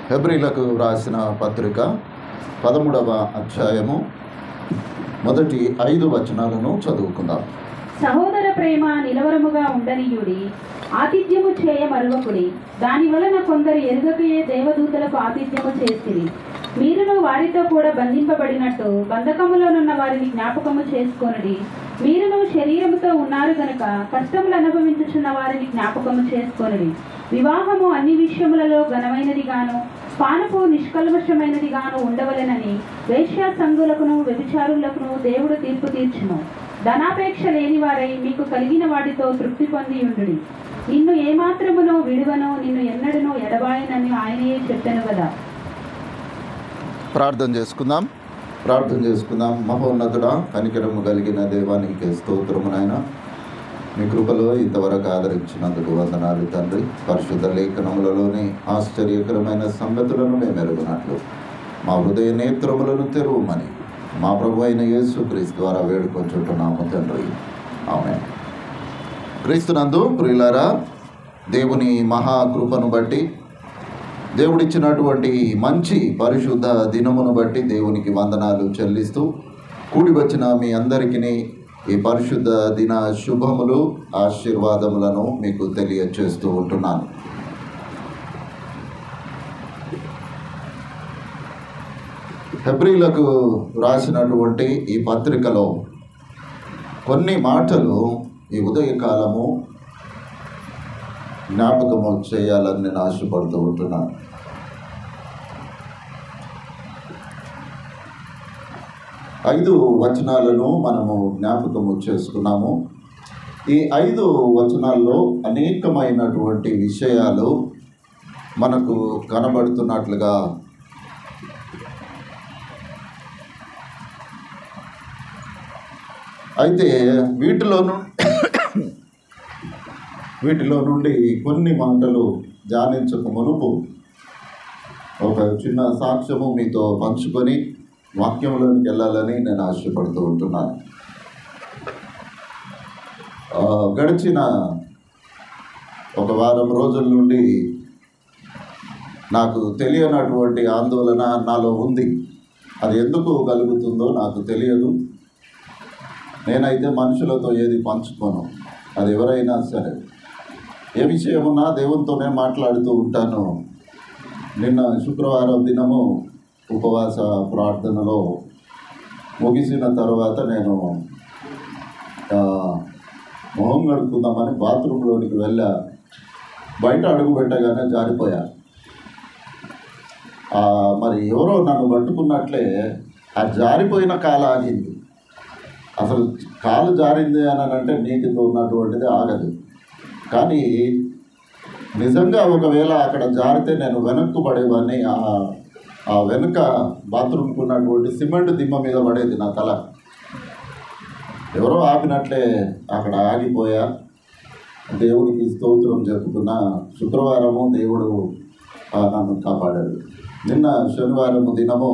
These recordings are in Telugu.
హెబ్రీలకు రాసిన పత్రిక 13వ అధ్యాయము మొదటి 5 వచనాలను చదువుకుందాం. సహోదర ప్రేమ నిలవరముగా ఉండనీయుడి, ఆతిథ్యము చేయ మరువకుడి. దాని వలన కొందరు ఎరుగకయే దేవదూతలకు ఆతిథ్యము చేసిరి. మీరును వారితో కూడా బంధింపబడినట్టు బంధకములోనున్న వారిని జ్ఞాపకము చేసుకొనుడి. మీరును శరీరముతో ఉన్నారు గనుక కష్టములు అనుభవించుచున్న వారిని జ్ఞాపకము చేసుకొనుడి. వివాహము అన్ని విషయములలో ఘనమైనది గాను పానపు నిష్కల్మషమైనది గాను ఉండవలెనని వేశ్యా సంఘులకును వ్యభిచారులకును దేవుడు తీర్పు తీర్చును. ధనాపేక్ష లేని వారై మీకు కలిగిన వాటితో తృప్తి పొంది ఉండుడి. నిన్ను ఏమాత్రమునో విడువనో నిన్ను ఎన్నడనో ఎడబాయనని ఆయనయే చెప్పెను కదా. ప్రార్థన చేసుకుందాం. మహోన్నతుడా, కనికరము కలిగిన దేవానికి స్తోత్రము నాయన. మీ కృపలో ఇంతవరకు ఆదరించినందుకు వందనాలు తండ్రి. పరిశుద్ధ లేఖనములలోని ఆశ్చర్యకరమైన సంగతులను మేము ఎరుగునట్లు మా హృదయ నేత్రములను తెరువమని మా ప్రభు అయిన యేసుక్రీస్తు ద్వారా వేడుకొంచుంటున్నాము తండ్రి. ఆమేన్. క్రీస్తునందు ప్రియులారా, దేవుని మహాకృపను బట్టి, దేవుడిచ్చినటువంటి మంచి పరిశుద్ధ దినమును బట్టి దేవునికి వందనాలు చెల్లిస్తూ కూడి వచ్చిన మీ అందరికీ ఈ పరిశుద్ధ దిన శుభములు, ఆశీర్వాదములను మీకు తెలియచేస్తూ ఉంటున్నాను. హెబ్రీలకు రాసినటువంటి ఈ పత్రికలో కొన్ని మాటలు ఈ ఉదయకాలము జ్ఞాపకము చేయాలని నేను ఆశపడుతూ ఉంటున్నాను. 5 వచనాలను మనము జ్ఞాపకము చేసుకున్నాము. ఈ 5 వచనాల్లో అనేకమైనటువంటి విషయాలు మనకు కనబడుతున్నట్లుగా అయితే వీటిలో నుండి కొన్ని మాటలు ధ్యానించక మునుపు ఒక చిన్న సాక్ష్యము మీతో పంచుకొని వాక్యంలోనికి వెళ్ళాలని నేను ఆశపడుతూ ఉంటున్నాను. గడిచిన ఒక వారం రోజుల నుండి నాకు తెలియనటువంటి ఆందోళన నాలో ఉంది. అది ఎందుకు కలుగుతుందో నాకు తెలియదు. నేనైతే మనుషులతో ఏది పంచుకోను. అది ఎవరైనా సరే, ఏ విషయమున్నా దేవునితోనే మాట్లాడుతూ ఉంటాను. నిన్న శుక్రవారం దినము ఉపవాస ప్రార్థనలో ముగిసిన తర్వాత నేను మొహం కడుక్కుందామని బాత్రూంలోనికి వెళ్ళా. బయట అడుగు పెట్టగానే జారిపోయా. మరి ఎవరో నన్ను పట్టుకున్నట్లే ఆ జారిపోయిన కాలు ఆగింది. అసలు కాలు జారింది అని అంటే నీటితో ఉన్నటువంటిది ఆగదు. కానీ నిజంగా ఒకవేళ అక్కడ జారితే నేను వెనక్కు పడేవాడిని. ఆ వెనుక బాత్రూమ్కి ఉన్నటువంటి సిమెంట్ దిమ్మ మీద పడేది నా తల. ఎవరో ఆపినట్లే అక్కడ ఆగిపోయా. దేవుడికి స్తోత్రం చెప్పుకున్న శుక్రవారము దేవుడు నన్ను కాపాడాడు. నిన్న శనివారము దినము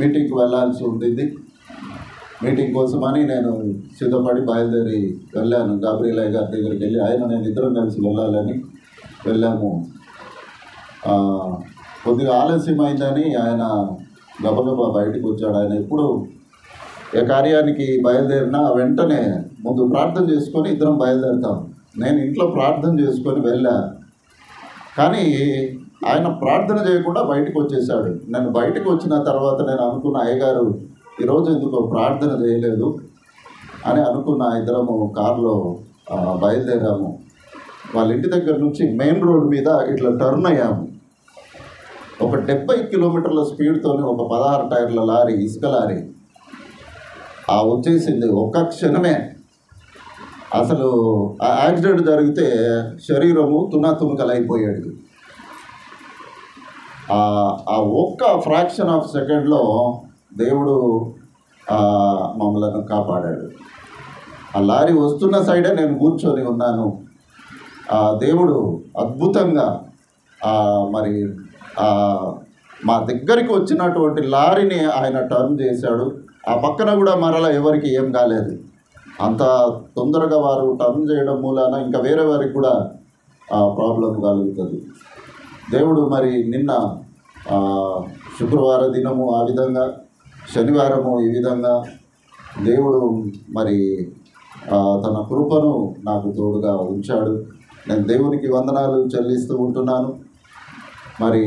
మీటింగ్కి వెళ్ళాల్సి ఉంటుంది. మీటింగ్ కోసమని నేను సిద్ధపడి బయలుదేరి వెళ్ళాను. గాబ్రియలయ్య గారి దగ్గరికి వెళ్ళి నేను ఇద్దరం కలిసి వెళ్ళాలని వెళ్ళాము. కొద్దిగా ఆలస్యమైందని ఆయన గబగబా బయటకు వచ్చాడు. ఆయన ఎప్పుడు ఏ కార్యానికి బయలుదేరినా వెంటనే ముందు ప్రార్థన చేసుకొని ఇద్దరం బయలుదేరుతాం. నేను ఇంట్లో ప్రార్థన చేసుకొని వెళ్ళా. కానీ ఆయన ప్రార్థన చేయకుండా బయటకు వచ్చేసాడు. నేను బయటకు వచ్చిన తర్వాత నేను అనుకున్న, అయ్యగారు ఈరోజు ఎందుకో ప్రార్థన చేయలేదు అని అనుకున్న. ఇద్దరము కారులో బయలుదేరాము. వాళ్ళ ఇంటి దగ్గర నుంచి మెయిన్ రోడ్ మీద ఇట్లా టర్న్ అయ్యాము. ఒక 70 కిలోమీటర్ల స్పీడ్తోనే ఒక 16 టైర్ల లారీ, ఇసుక లారీ వచ్చేసింది. ఒక్క క్షణమే అసలు ఆ యాక్సిడెంట్ జరిగితే శరీరము తునాతునకలైపోయాడు. ఆ ఒక్క ఫ్రాక్షన్ ఆఫ్ సెకండ్లో దేవుడు మమ్మల్ని కాపాడాడు. ఆ లారీ వస్తున్న సైడే నేను కూర్చొని ఉన్నాను. దేవుడు అద్భుతంగా మరి మా దగ్గరికి వచ్చినటువంటి లారీని ఆయన టర్న్ చేశాడు. ఆ పక్కన కూడా మరలా ఎవరికి ఏం కాలేదు. అంత తొందరగా వారు టర్న్ చేయడం మూలాన ఇంకా వేరే వారికి కూడా ప్రాబ్లం కలుగుతుంది. దేవుడు మరి నిన్న శుక్రవార దినము ఆ విధంగా, శనివారము ఈ విధంగా దేవుడు మరి తన కృపను నాకు తోడుగా ఉంచాడు. నేను దేవునికి వందనాలు చెల్లిస్తూ ఉంటున్నాను. మరి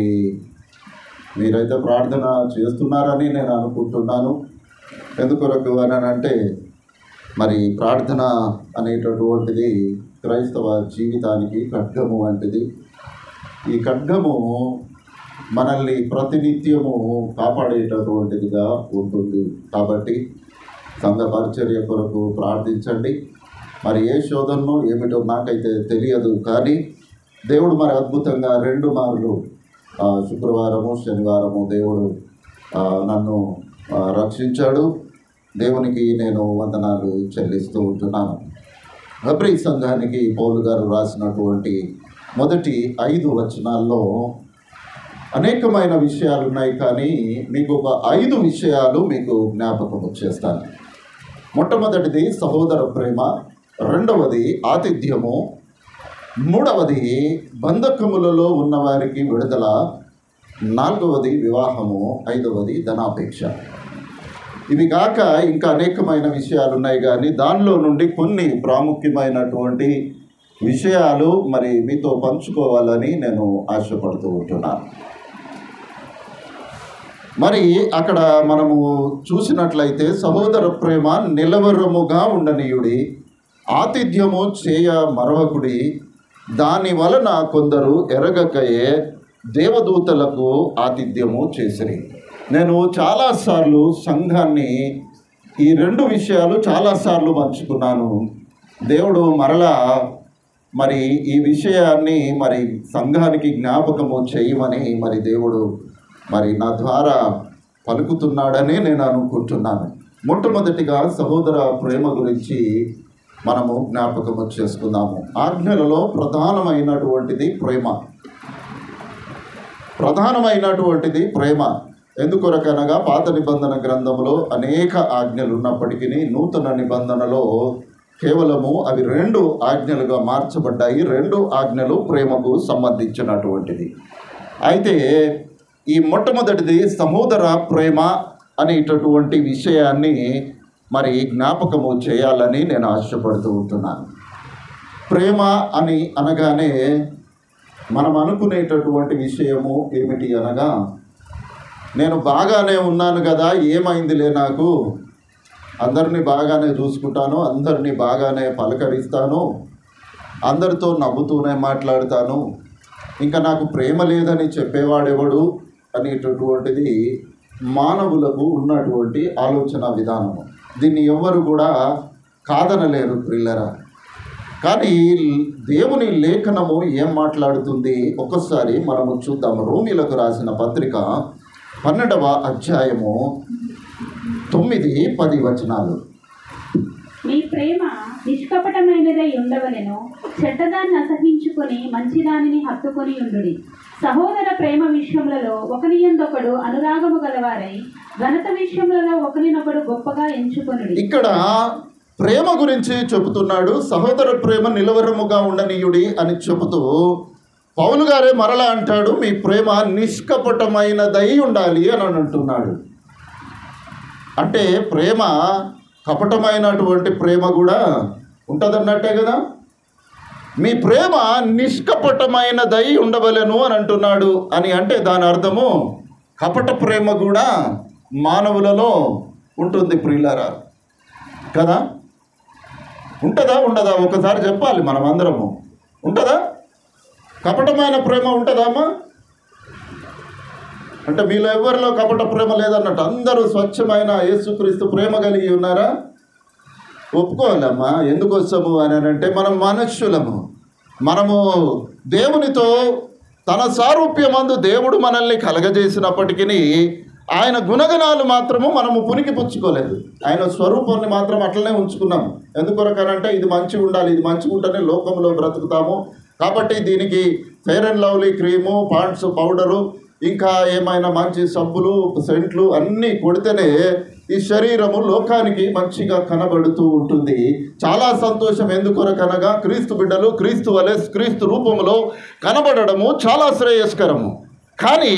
మీరైతే ప్రార్థన చేస్తున్నారని నేను అనుకుంటున్నాను. ఎందుకొరకు అని అంటే మరి ప్రార్థన అనేటటువంటిది క్రైస్తవ జీవితానికి ఖడ్గము వంటిది. ఈ ఖడ్గము మనల్ని ప్రతినిత్యము కాపాడేటటువంటిదిగా ఉంటుంది. కాబట్టి సంఘ పరిచర్య కొరకు ప్రార్థించండి. మరి ఏ శోధనో ఏమిటో నాకైతే తెలియదు, కానీ దేవుడు మరి అద్భుతంగా 2 మార్లు శుక్రవారము శనివారము దేవుడు నన్ను రక్షించాడు. దేవునికి నేను వందనాలు చెల్లిస్తూ ఉంటున్నాను. హెబ్రీ సంఘానికి పౌలు గారు రాసినటువంటి మొదటి 5 వచనాల్లో అనేకమైన విషయాలు ఉన్నాయి, కానీ మీకు ఒక 5 విషయాలు మీకు జ్ఞాపకం చేస్తాను. మొట్టమొదటిది సహోదర ప్రేమ, రెండవది ఆతిథ్యము, మూడవది బంధకములలో ఉన్నవారికి విడుదల, నాలుగవది వివాహము, ఐదవది ధనాపేక్ష. ఇవి కాక ఇంకా అనేకమైన విషయాలు ఉన్నాయి, కానీ దానిలో నుండి కొన్ని ప్రాముఖ్యమైనటువంటి విషయాలు మరి మీతో పంచుకోవాలని నేను ఆశపడుతూ ఉంటున్నాను. మరి అక్కడ మనము చూసినట్లయితే సహోదర ప్రేమ నిలవరముగా ఉండనీయుడి, ఆతిథ్యము చేయ మరవకుడి, దాని వలన కొందరు ఎరగకయే దేవదూతలకు ఆతిథ్యము చేసిరి. నేను చాలాసార్లు సంఘాన్ని ఈ 2 విషయాలు చాలాసార్లు పంచుకున్నాను. దేవుడు మరలా మరి ఈ విషయాన్ని మరి సంఘానికి జ్ఞాపకము చేయమని మరి దేవుడు మరి నా ద్వారా పలుకుతున్నాడని నేను అనుకుంటున్నాను. మొట్టమొదటిగా సహోదర ప్రేమ గురించి మనము జ్ఞాపకము చేసుకుందాము. ఆజ్ఞలలో ప్రధానమైనటువంటిది ప్రేమ. ఎందుకొరకనగా పాత నిబంధన గ్రంథంలో అనేక ఆజ్ఞలు ఉన్నప్పటికీ నూతన నిబంధనలో కేవలము అవి 2 ఆజ్ఞలుగా మార్చబడ్డాయి. 2 ఆజ్ఞలు ప్రేమకు సంబంధించినటువంటిది. అయితే ఈ మొట్టమొదటిది సహోదర ప్రేమ అనేటటువంటి విషయాన్ని మరి జ్ఞాపకము చేయాలని నేను ఆశపడుతూ ఉంటున్నాను. ప్రేమ అని అనగానే మనం అనుకునేటటువంటి విషయము ఏమిటి అనగా, నేను బాగానే ఉన్నాను కదా, ఏమైందిలే, నాకు అందరినీ బాగానే చూసుకుంటాను, అందరినీ బాగానే పలకరిస్తాను, అందరితో నవ్వుతూనే మాట్లాడతాను, ఇంకా నాకు ప్రేమ లేదని చెప్పేవాడెవడు అనేటటువంటిది మానవులకు ఉన్నటువంటి ఆలోచన విధానము. దీన్ని ఎవ్వరు కూడా కాదనలేరు ప్రియులారా. కానీ దేవుని లేఖనము ఏం మాట్లాడుతుంది ఒక్కసారి మనము చూద్దాం. రోమీలకు రాసిన పత్రిక 12వ అధ్యాయము 9-10 వచనాలు. మీ ప్రేమ నిష్కపటమైనదై ఉండవలెను, చెడ్డదాన్ని అసహించుకొని మంచిదానిని హత్తుకొని ఉండుడి. సహోదర ప్రేమ విషయములలో ఒకనియందొకడు అనురాగము గలవారై ఘనత విషయములలో ఒకరినొకడు గొప్పగా ఎంచుకొనుడి. ఇక్కడ ప్రేమ గురించి చెబుతున్నాడు. సహోదర ప్రేమ నిలవరముగా ఉండనీయుడి అని చెబుతూ పౌలు గారే మరలా అంటాడు, మీ ప్రేమ నిష్కపటమైనదై ఉండాలి అని అంటున్నాడు. అంటే ప్రేమ కపటమైనటువంటి ప్రేమ కూడా ఉంటుందన్నట్టే కదా. మీ ప్రేమ నిష్కపటమైనదై ఉండవలెను అని అంటున్నాడు. అని అంటే దాని అర్థము కపట ప్రేమ కూడా మానవులలో ఉంటుంది ప్రియులారా, కదా. ఉంటుందా ఉండదా ఒకసారి చెప్పాలి మనం అందరము. ఉంటుందా? కపటమైన ప్రేమ ఉంటుందా అమ్మా? అంటే మీలో ఎవరిలో కపట ప్రేమ లేదన్నట్టు అందరూ స్వచ్ఛమైన యేసుక్రీస్తు ప్రేమ కలిగి ఉన్నారా? ఒప్పుకోవాలమ్మా. ఎందుకోసము అని అంటే మనం మనుష్యులము. మనము దేవునితో తన సారూప్యమందు దేవుడు మనల్ని కలగజేసినప్పటికీ ఆయన గుణగణాలు మాత్రము మనము పునికి పుచ్చుకోలేదు. ఆయన స్వరూపాన్ని మాత్రం అట్లనే ఉంచుకున్నాము. ఎందుకొరకనంటే ఇది మంచిగా ఉండాలి, ఇది మంచిగా ఉంటేనే లోకంలో బ్రతుకుతాము. కాబట్టి దీనికి fair and lovely cream, Pond's powder, ఇంకా ఏమైనా మంచి సబ్బులు, సెంట్లు అన్నీ కొడితేనే ఈ శరీరము లోకానికి మంచిగా కనబడుతూ ఉంటుంది. చాలా సంతోషం. ఎందుకొరకనగా క్రీస్తు బిడ్డలు క్రీస్తు వలె క్రీస్తు రూపంలో కనబడము చాలా శ్రేయస్కరము. కానీ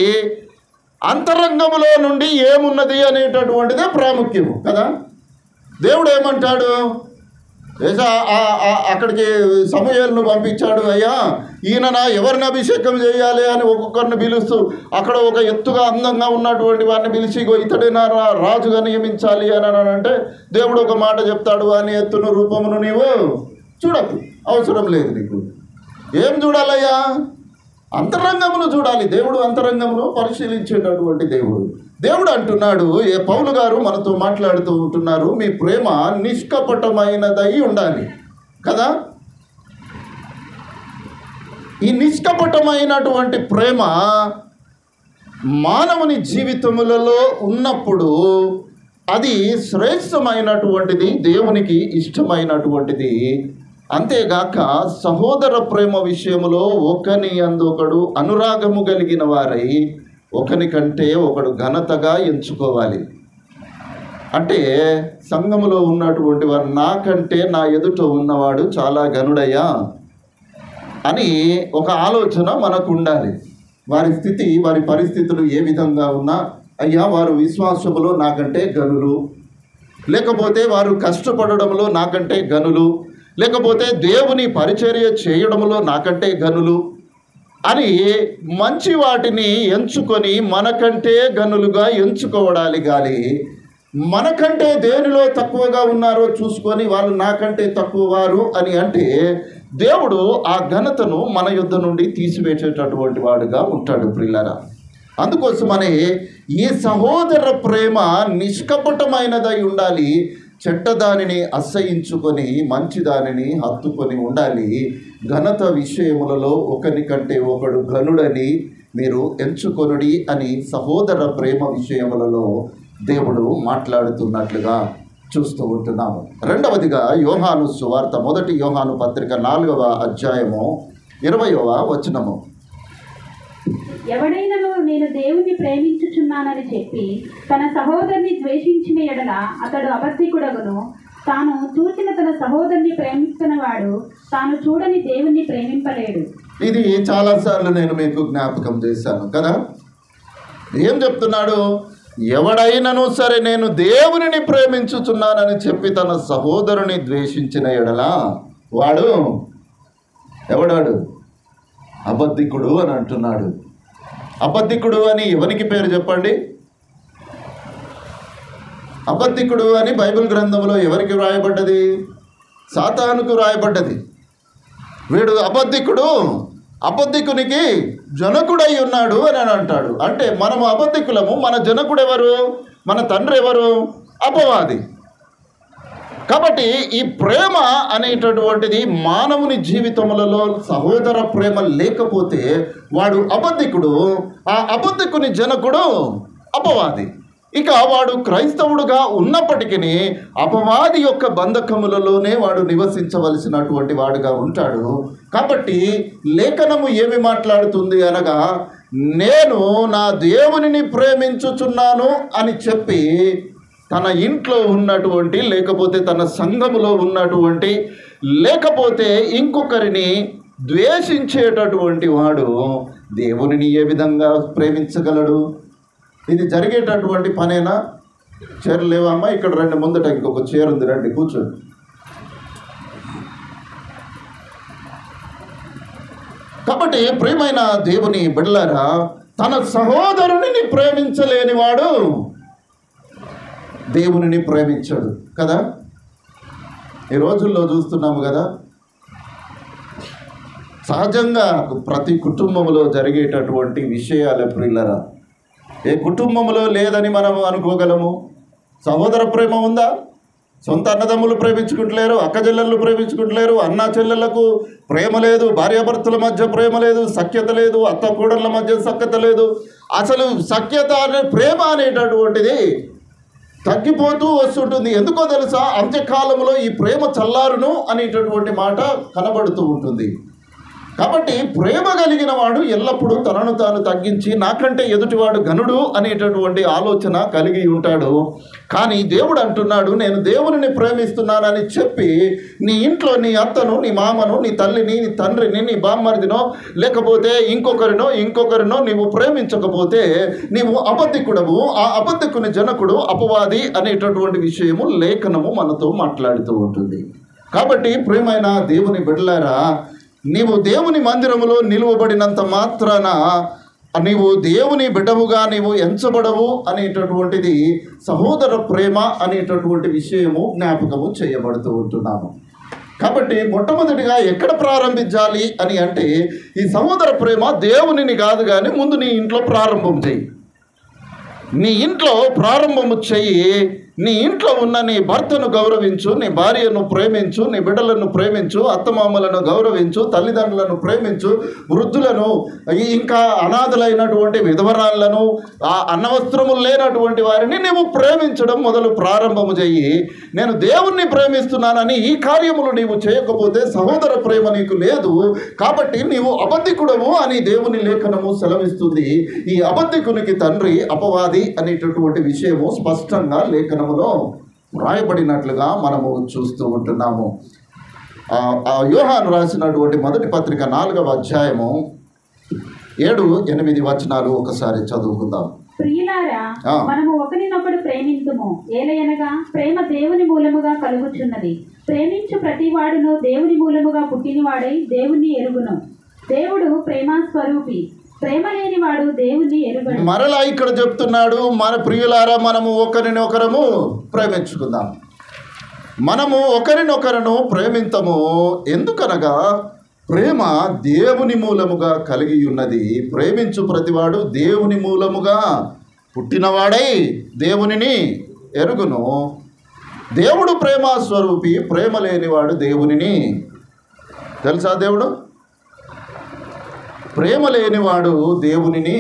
అంతరంగములో నుండి ఏమున్నది అనేటటువంటిదే ప్రాముఖ్యము కదా. దేవుడు ఏమంటాడు, అక్కడికి సమూయేలును పంపించాడు. అయ్యా, ఈయన ఎవరిని అభిషేకం చేయాలి అని ఒక్కొక్కరిని పిలుస్తూ అక్కడ ఒక ఎత్తుగా అందంగా ఉన్నటువంటి వాడిని పిలిచి ఇతడే నా రాజుగా నియమించాలి అని అంటే దేవుడు ఒక మాట చెప్తాడు, అని ఎత్తును రూపమును నీవు చూడకు, అవసరం లేదు నీకు. ఏం చూడాలయ్యా? అంతరంగమును చూడాలి. దేవుడు అంతరంగమును పరిశీలించేటటువంటి దేవుడు అంటున్నాడు. పౌలు గారు మనతో మాట్లాడుతూ ఉంటున్నారు, మీ ప్రేమ నిష్కపటమైనదై ఉండాలి కదా. ఈ నిష్కపటమైనటువంటి ప్రేమ మానవుని జీవితములలో ఉన్నప్పుడు అది శ్రేష్టమైనటువంటిది, దేవునికి ఇష్టమైనటువంటిది. అంతేగాక సహోదర ప్రేమ విషయములో ఒకని అందొకడు అనురాగము కలిగిన వారై ఒకని కంటే ఒకడు ఘనతగా ఎంచుకోవాలి. అంటే సంఘములో ఉన్నటువంటి వారు నాకంటే నా ఎదుట ఉన్నవాడు చాలా ఘనుడయ్యా అని ఒక ఆలోచన మనకు ఉండాలి. వారి స్థితి, వారి పరిస్థితులు ఏ విధంగా ఉన్నా, అయ్యా వారు విశ్వాసములో నాకంటే ఘనులు, లేకపోతే వారు కష్టపడడంలో నాకంటే ఘనులు, లేకపోతే దేవుని పరిచర్య చేయడంలో నాకంటే ఘనులు అని మంచి వాటిని ఎంచుకొని మనకంటే ఘనులుగా ఎంచుకోవడాలి. కానీ మనకంటే దేనిలో తక్కువగా ఉన్నారో చూసుకొని వాళ్ళు నాకంటే తక్కువ వారు అని అంటే దేవుడు ఆ ఘనతను మన యుద్ధ నుండి తీసివేసేటటువంటి వాడుగా ఉంటాడు ప్రియులారా. అందుకోసమనే ఈ సహోదర ప్రేమ నిష్కపటమైనదై ఉండాలి. చెడ్డదానిని అసహించుకొని మంచిదానిని హత్తుకొని ఉండాలి. ఘనత విషయములలో ఒకరి కంటే ఒకడు ఘనుడని మీరు ఎంచుకొనుడి అని సహోదర ప్రేమ విషయములలో దేవుడు మాట్లాడుతున్నట్లుగా చూస్తూ ఉంటున్నాము. రెండవదిగా యోహాను సువార్త, మొదటి యోహాను పత్రిక 4వ అధ్యాయము 20వ వచనము. ఎవడైనను నేను దేవుణ్ణి ప్రేమించుచున్నానని చెప్పి తన సహోదరుని ద్వేషించిన ఎడల అతడు అబద్ధికుడగును. తాను చూచిన తన సహోదరుని ప్రేమిస్తున్నవాడు తాను చూడని దేవుణ్ణి ప్రేమింపలేడు. ఇది చాలాసార్లు నేను మీకు జ్ఞాపకం చేశాను కదా. ఏం చెప్తున్నాడు? ఎవడైనను సరే నేను దేవునిని ప్రేమించుచున్నానని చెప్పి తన సహోదరుని ద్వేషించిన ఎడల వాడు ఎవడాడు? అబద్ధికుడు అని అంటున్నాడు. అబద్ధికుడు అని ఎవరికి పేరు చెప్పండి? అబద్ధికుడు అని బైబిల్ గ్రంథంలో ఎవరికి వ్రాయబడ్డది? సాతానుకు వ్రాయబడ్డది. వీడు అబద్ధికుడు, అబద్ధికునికి జనకుడై ఉన్నాడు అని అంటాడు. అంటే మనము అబద్ధికులము, మన జనకుడు ఎవరు? మన తండ్రి ఎవరు? అపవాది. కాబట్టి ఈ ప్రేమ అనేటటువంటిది మానవుని జీవితములలో సహోదర ప్రేమ లేకపోతే వాడు అబద్ధికుడు, ఆ అబద్ధికుని జనకుడు అపవాది. ఇక వాడు క్రైస్తవుడుగా ఉన్నప్పటికీ అపవాది యొక్క బంధకములలోనే వాడు నివసించవలసినటువంటి వాడుగా ఉంటాడు. కాబట్టి లేఖనము ఏమి మాట్లాడుతుంది అనగా, నేను నా దేవునిని ప్రేమించుచున్నాను అని చెప్పి తన ఇంట్లో ఉన్నటువంటి, లేకపోతే తన సంఘములో ఉన్నటువంటి, లేకపోతే ఇంకొకరిని ద్వేషించేటటువంటి వాడు దేవునిని ఏ విధంగా ప్రేమించగలడు? ఇది జరిగేటటువంటి పనేనా? చీరలు లేవమ్మా, ఇక్కడ రండి, ముందట ఇంకొక చీర ఉంది, రండి కూర్చోండి. కాబట్టి ప్రియమైన దేవుని బిడ్డలారా, తన సహోదరుని ప్రేమించలేని వాడు దేవునిని ప్రేమించాడు కదా. ఈ రోజుల్లో చూస్తున్నాము కదా, సహజంగా ప్రతి కుటుంబంలో జరిగేటటువంటి విషయాల ప్రియులరా. ఏ కుటుంబంలో లేదని మనం అనుకోగలము? సహోదర ప్రేమ ఉందా? సొంత అన్నదమ్ములు ప్రేమించుకుంటలేరు, అక్కచెల్లెళ్ళు ప్రేమించుకుంటలేరు, అన్నా చెల్లెళ్లకు ప్రేమ లేదు, భార్యాభర్తల మధ్య ప్రేమ లేదు, సఖ్యత లేదు, అత్త కూడళ్ళ మధ్య సఖ్యత లేదు. అసలు సఖ్యత అనే ప్రేమ అనేటటువంటిది తగ్గిపోతూ వస్తుంటుంది. ఎందుకో తెలుసా? అంత్యకాలంలో ఈ ప్రేమ చల్లారును అనేటటువంటి మాట కనబడుతూ ఉంటుంది. కాబట్టి ప్రేమ కలిగిన వాడు ఎల్లప్పుడూ తనను తాను తగ్గించి నాకంటే ఎదుటివాడు ఘనుడు అనేటటువంటి ఆలోచన కలిగి ఉంటాడు. కానీ దేవుడు అంటున్నాడు, నేను దేవునిని ప్రేమిస్తున్నానని చెప్పి నీ ఇంట్లో నీ అత్తను, నీ మామను, నీ తల్లిని, నీ తండ్రిని, నీ బామ్మర్దినో లేకపోతే ఇంకొకరినో నీవు ప్రేమించకపోతే నీవు అబద్ధికుడవు. ఆ అబద్ధికుని జనకుడు అపవాది అనేటటువంటి విషయము లేఖనము మనతో మాట్లాడుతూ ఉంటుంది. కాబట్టి ప్రియమైన దేవుని బిడ్డలారా, నీవు దేవుని మందిరములో నిలువబడినంత మాత్రాన నీవు దేవుని బిడ్డవుగా నీవు ఎంచబడవు అనేటటువంటిది సహోదర ప్రేమ అనేటటువంటి విషయము జ్ఞాపకము చేయబడుతూ ఉంటున్నాము. కాబట్టి మొట్టమొదటిగా ఎక్కడ ప్రారంభించాలి అని అంటే, ఈ సహోదర ప్రేమ దేవునిని కాదు కానీ ముందు నీ ఇంట్లో ప్రారంభం చెయ్యి. నీ ఇంట్లో ప్రారంభము చెయ్యి. నీ ఇంట్లో ఉన్న నీ భర్తను గౌరవించు, నీ భార్యను ప్రేమించు, నీ బిడ్డలను ప్రేమించు, అత్తమామలను గౌరవించు, తల్లిదండ్రులను ప్రేమించు, వృద్ధులను, ఇంకా అనాథలైనటువంటి విధవరాళ్లను, ఆ అన్నవస్త్రములు లేనటువంటి వారిని నీవు ప్రేమించడం మొదలు ప్రారంభము చెయ్యి. నేను దేవుణ్ణి ప్రేమిస్తున్నానని ఈ కార్యములు నీవు చేయకపోతే సహోదర ప్రేమ నీకు లేదు. కాబట్టి నీవు అబద్ధికుడవు అని దేవుని లేఖనము సెలవిస్తుంది. ఈ అబద్ధికునికి తండ్రి అపవాది అనేటటువంటి విషయము స్పష్టంగా లేఖనములో వ్రాయబడినట్లుగా మనము చూస్తూ ఉంటున్నాము. యోహాను రాసినటువంటి మొదటి పత్రిక 4వ అధ్యాయము 7-8 వచనాలు ఒకసారి చదువుకుందాం. ప్రియులారా, మనము ఒకరినొకడు ప్రేమింతుము. ఏలయనగా ప్రేమ దేవుని మూలముగా కలుగుచున్నది. ప్రేమించు ప్రతివాడును దేవుని మూలముగా పుట్టినవాడై దేవుణ్ణి ఎరుగును. దేవుడు ప్రేమ స్వరూపి. ప్రేమ లేనివాడు దేవుణ్ణి ఎరుగడు. మరలా ఇక్కడ చెప్తున్నాడు, మన ప్రియులారా, మనము ఒకరినొకరము ప్రేమించుకుందాం. మనము ఒకరినొకరును ప్రేమింతము. ఎందుకనగా ప్రేమ దేవుని మూలముగా కలిగి ఉన్నది. ప్రేమించు ప్రతివాడు దేవుని మూలముగా పుట్టినవాడై దేవునిని ఎరుగును. దేవుడు ప్రేమ స్వరూపి. ప్రేమ లేనివాడు దేవునిని, తెలుసా, దేవుడు ప్రేమ లేనివాడు దేవునిని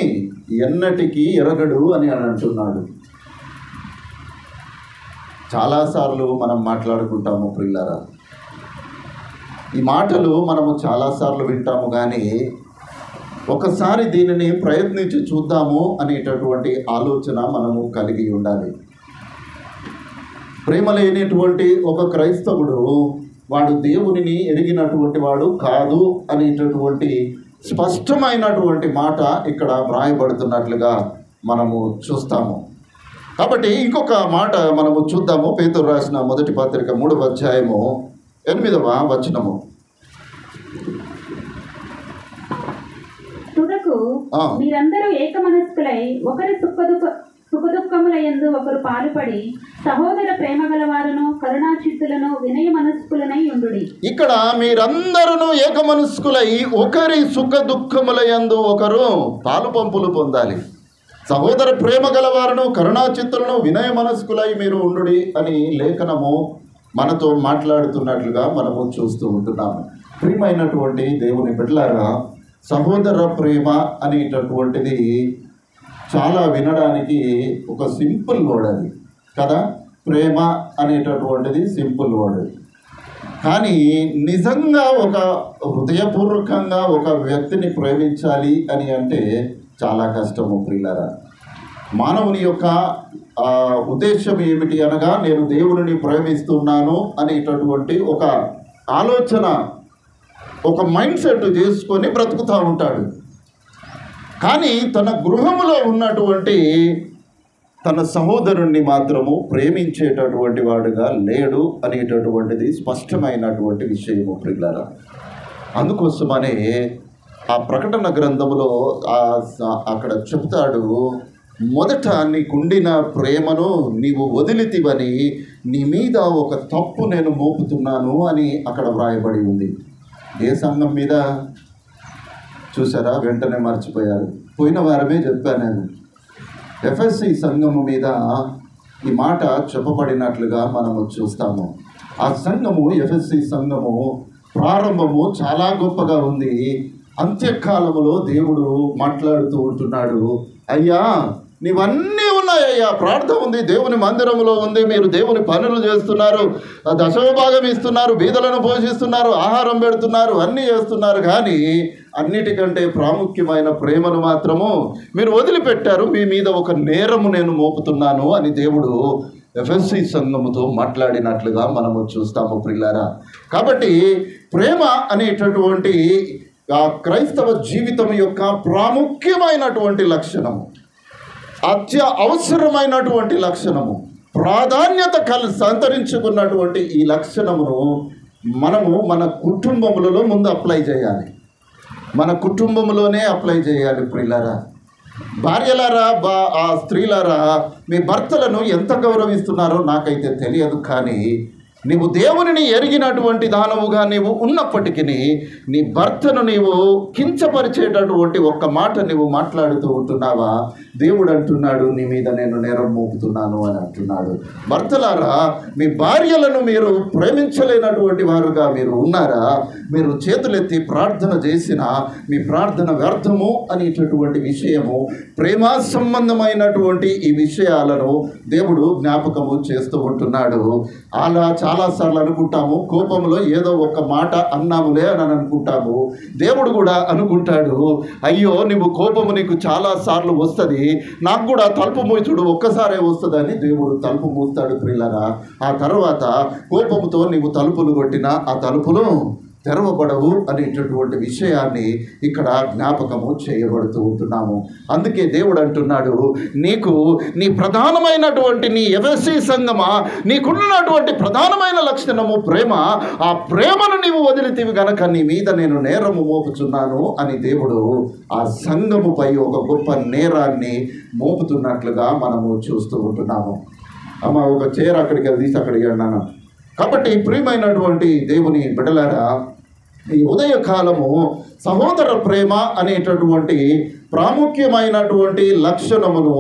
ఎన్నటికీ ఎరగడు అని అంటున్నాడు. చాలాసార్లు మనం మాట్లాడుకుంటాము ప్రియులారా, ఈ మాటలు మనము చాలాసార్లు వింటాము. కానీ ఒకసారి దీనిని ప్రయత్నించి చూద్దాము అనేటటువంటి ఆలోచన మనము కలిగి ఉండాలి. ప్రేమ లేనిటువంటి ఒక క్రైస్తవుడు వాడు దేవునిని ఎరిగినటువంటి వాడు కాదు అనేటటువంటి స్పష్టమైనటువంటి మాట ఇక్కడ వ్రాయబడుతున్నట్లుగా మనము చూస్తాము. కాబట్టి ఇంకొక మాట మనము చూద్దాము. పేతురు రాసిన మొదటి పత్రిక 3వ అధ్యాయము 8వ వచనము. తుదకు మీరందరూ ఏకమనస్కులై ఒకరి సుఖదుఖములయందు ఒకరు పాలుపడి సహోదర ప్రేమ గలవారును కరుణాచిత్తులను వినయ మనస్కులనై ఉండుడి. ఇక్కడ మీరందరూ ఏకమనస్కులై ఒకరి సుఖ దుఃఖములయందు ఒకరు పాలు పంపులు పొందాలి. సహోదర ప్రేమ గలవారును కరుణాచిత్తులను వినయ మనస్కులై మీరు ఉండుడి అని లేఖనము మనతో మాట్లాడుతున్నట్లుగా మనము చూస్తూ ఉంటున్నాము. ప్రియమైనటువంటి దేవుని బిడ్డలారా, సహోదర ప్రేమ అనేటటువంటిది చాలా వినడానికి ఒక సింపుల్ వర్డ్ అది కదా. ప్రేమ అనేటటువంటిది సింపుల్ వర్డ్. కానీ నిజంగా ఒక హృదయపూర్వకంగా ఒక వ్యక్తిని ప్రేమించాలి అని అంటే చాలా కష్టము ప్రియులారా. మానవుని యొక్క ఉద్దేశం ఏమిటి అనగా, నేను దేవుని ప్రేమిస్తున్నాను అనేటటువంటి ఒక ఆలోచన, ఒక మైండ్ సెట్ చేసుకొని బ్రతుకుతూ ఉంటాడు. కానీ తన గృహములో ఉన్నటువంటి తన సహోదరుణ్ణి మాత్రము ప్రేమించేటటువంటి వాడుగా లేడు అనేటటువంటిది స్పష్టమైనటువంటి విషయము ప్రియులారా. అందుకోసమనే ఆ ప్రకటన గ్రంథములో అక్కడ చెప్తాడు, మొదట నీకుండిన ప్రేమను నీవు వదిలితివని నీ మీద ఒక తప్పు నేను మోపుతున్నాను అని అక్కడ వ్రాయబడి ఉంది. ఏ సంఘం మీద చూసారా? వెంటనే మర్చిపోయారు. పోయిన వారమే చెప్పాను నేను. ఎఫ్ఎస్సి సంఘము మీద ఈ మాట చెప్పబడినట్లుగా మనము చూస్తాము. ఆ సంఘము, ఎఫ్ఎస్సి సంఘము ప్రారంభము చాలా గొప్పగా ఉంది. అంత్యకాలములో దేవుడు మాట్లాడుతూ ఉంటున్నాడు, అయ్యా నీవన్నీ ఉన్నాయ్యా. ప్రార్థన ఉంది, దేవుని మందిరంలో ఉంది, మీరు దేవుని పనులు చేస్తున్నారు, దశమభాగం ఇస్తున్నారు, బీదలను పోషిస్తున్నారు, ఆహారం పెడుతున్నారు, అన్నీ చేస్తున్నారు. కానీ అన్నిటికంటే ప్రాముఖ్యమైన ప్రేమను మాత్రము మీరు వదిలిపెట్టారు. మీ మీద ఒక నేరము నేను మోపుతున్నాను అని దేవుడు ఎఫెసీ సంఘముతో మాట్లాడినట్లుగా మనము చూస్తాము ప్రియులారా. కాబట్టి ప్రేమ అనేటటువంటి క్రైస్తవ జీవితం యొక్క ప్రాముఖ్యమైనటువంటి లక్షణము, అవసరమైనటువంటి లక్షణము, ప్రాధాన్యత సంతరించుకున్నటువంటి ఈ లక్షణమును మనము మన కుటుంబములలో ముందు అప్లై చేయాలి. మన కుటుంబంలోనే అప్లై చేయాలి ప్రియులారా. భార్యలారా, స్త్రీలారా, మీ భర్తలను ఎంత గౌరవిస్తున్నారో నాకైతే తెలియదు. కానీ నీవు దేవునిని ఎరిగినటువంటి దానవుగా నీవు ఉన్నప్పటికీ నీ భర్తను నీవు కించపరిచేటటువంటి ఒక్క మాట నీవు మాట్లాడుతూ ఉంటున్నావా? దేవుడు అంటున్నాడు, నీ మీద నేను నేరం మోపుతున్నాను అని అంటున్నాడు. భర్తలారా, మీ భార్యలను మీరు ప్రేమించలేనటువంటి వారుగా మీరు ఉన్నారా? మీరు చేతులెత్తి ప్రార్థన చేసినా మీ ప్రార్థన వ్యర్థము అనేటటువంటి విషయము, ప్రేమ సంబంధమైనటువంటి ఈ విషయాలను దేవుడు జ్ఞాపకము చేస్తూ ఉంటున్నాడు. అలా చాలాసార్లు అనుకుంటాము, కోపంలో ఏదో ఒక మాట అన్నాములే అని అనుకుంటాము. దేవుడు కూడా అనుకుంటాడు, అయ్యో నువ్వు కోపము నీకు చాలాసార్లు వస్తుంది, నాకు కూడా తలుపు మూచుడు ఒక్కసారే వస్తుందని దేవుడు తలుపు మూస్తాడు ప్రియులారా. ఆ తర్వాత కోపముతో నీవు తలుపులు కొట్టినా ఆ తలుపులు తెరవబడవు అనేటటువంటి విషయాన్ని ఇక్కడ జ్ఞాపకము చేయబడుతూ ఉంటున్నాము. అందుకే దేవుడు అంటున్నాడు, నీకు నీ ప్రధానమైనటువంటి నీ ఎఫెసీ సంఘమా, నీకున్నటువంటి ప్రధానమైన లక్షణము ప్రేమ. ఆ ప్రేమను నీవు వదిలితివి గనక నీ మీద నేను నేరము మోపుచున్నాను అని దేవుడు ఆ సంఘముపై ఒక గొప్ప నేరాన్ని మోపుతున్నట్లుగా మనము చూస్తూ ఉంటున్నాము. అమ్మ, ఒక చీర అక్కడికి తీసి అక్కడికి అన్నాను. కాబట్టి ప్రియమైనటువంటి దేవుని బిడ్డలారా, ఈ ఉదయకాలము సహోదర ప్రేమ అనేటటువంటి ప్రాముఖ్యమైనటువంటి లక్షణమును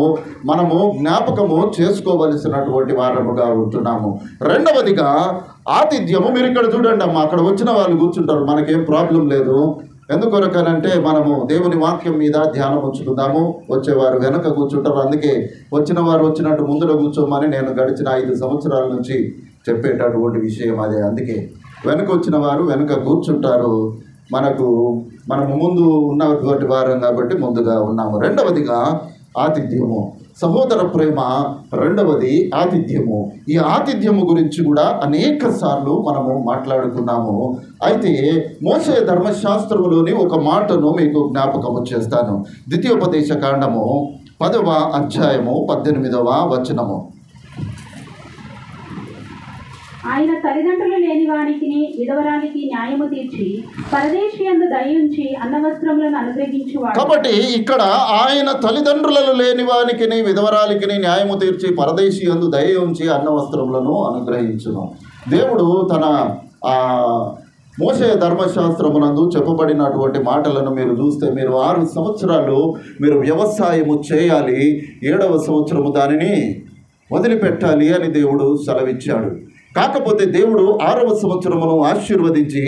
మనము జ్ఞాపకము చేసుకోవలసినటువంటి వారముగా ఉంటున్నాము. రెండవదిగా ఆతిథ్యము. మీరు ఇక్కడ చూడండి అమ్మా, అక్కడ వచ్చిన వాళ్ళు కూర్చుంటారు, మనకేం ప్రాబ్లం లేదు. ఎందుకొరకనంటే మనము దేవుని వాక్యం మీద ధ్యానం ఉంచుకుందాము. వచ్చేవారు వెనక కూర్చుంటారు. అందుకే వచ్చిన వారు వచ్చినట్టు ముందులో కూర్చోమని నేను గడిచిన 5 సంవత్సరాల నుంచి చెప్పేటటువంటి విషయం అదే. అందుకే వెనక వచ్చిన వారు వెనక కూర్చుంటారు. మనము ముందు ఉన్నటువంటి వారం కాబట్టి ముందుగా ఉన్నాము. రెండవదిగా ఆతిథ్యము, సహోదర ప్రేమ. రెండవది ఆతిథ్యము. ఈ ఆతిథ్యము గురించి కూడా అనేక సార్లు మనము మాట్లాడుకున్నాము. అయితే మోషే ధర్మశాస్త్రములోని ఒక మాటను మీకు జ్ఞాపకము చేస్తాను. ద్వితీయోపదేశ కాండము 10వ అధ్యాయము 18వ వచనము. ఆయన తల్లిదండ్రులు లేని వానికి విధవరానికి న్యాయము తీర్చి పరదేశి యందు దయించి అన్నవస్త్రములను అనుగ్రహించువాడు. కాబట్టి ఇక్కడ ఆయన తల్లిదండ్రులను లేని వానికి విధవరాలికి న్యాయము తీర్చి పరదేశి యందు దయించి అన్నవస్త్రములను అనుగ్రహించును. దేవుడు తన మోషే ధర్మశాస్త్రమునందు చెప్పబడినటువంటి మాటలను మీరు చూస్తే, మీరు 6 సంవత్సరాలు మీరు వ్యవసాయము చేయాలి, 7వ సంవత్సరము దానిని వదిలిపెట్టాలి అని దేవుడు సెలవిచ్చాడు. కాకపోతే దేవుడు 6వ సంవత్సరమును ఆశీర్వదించి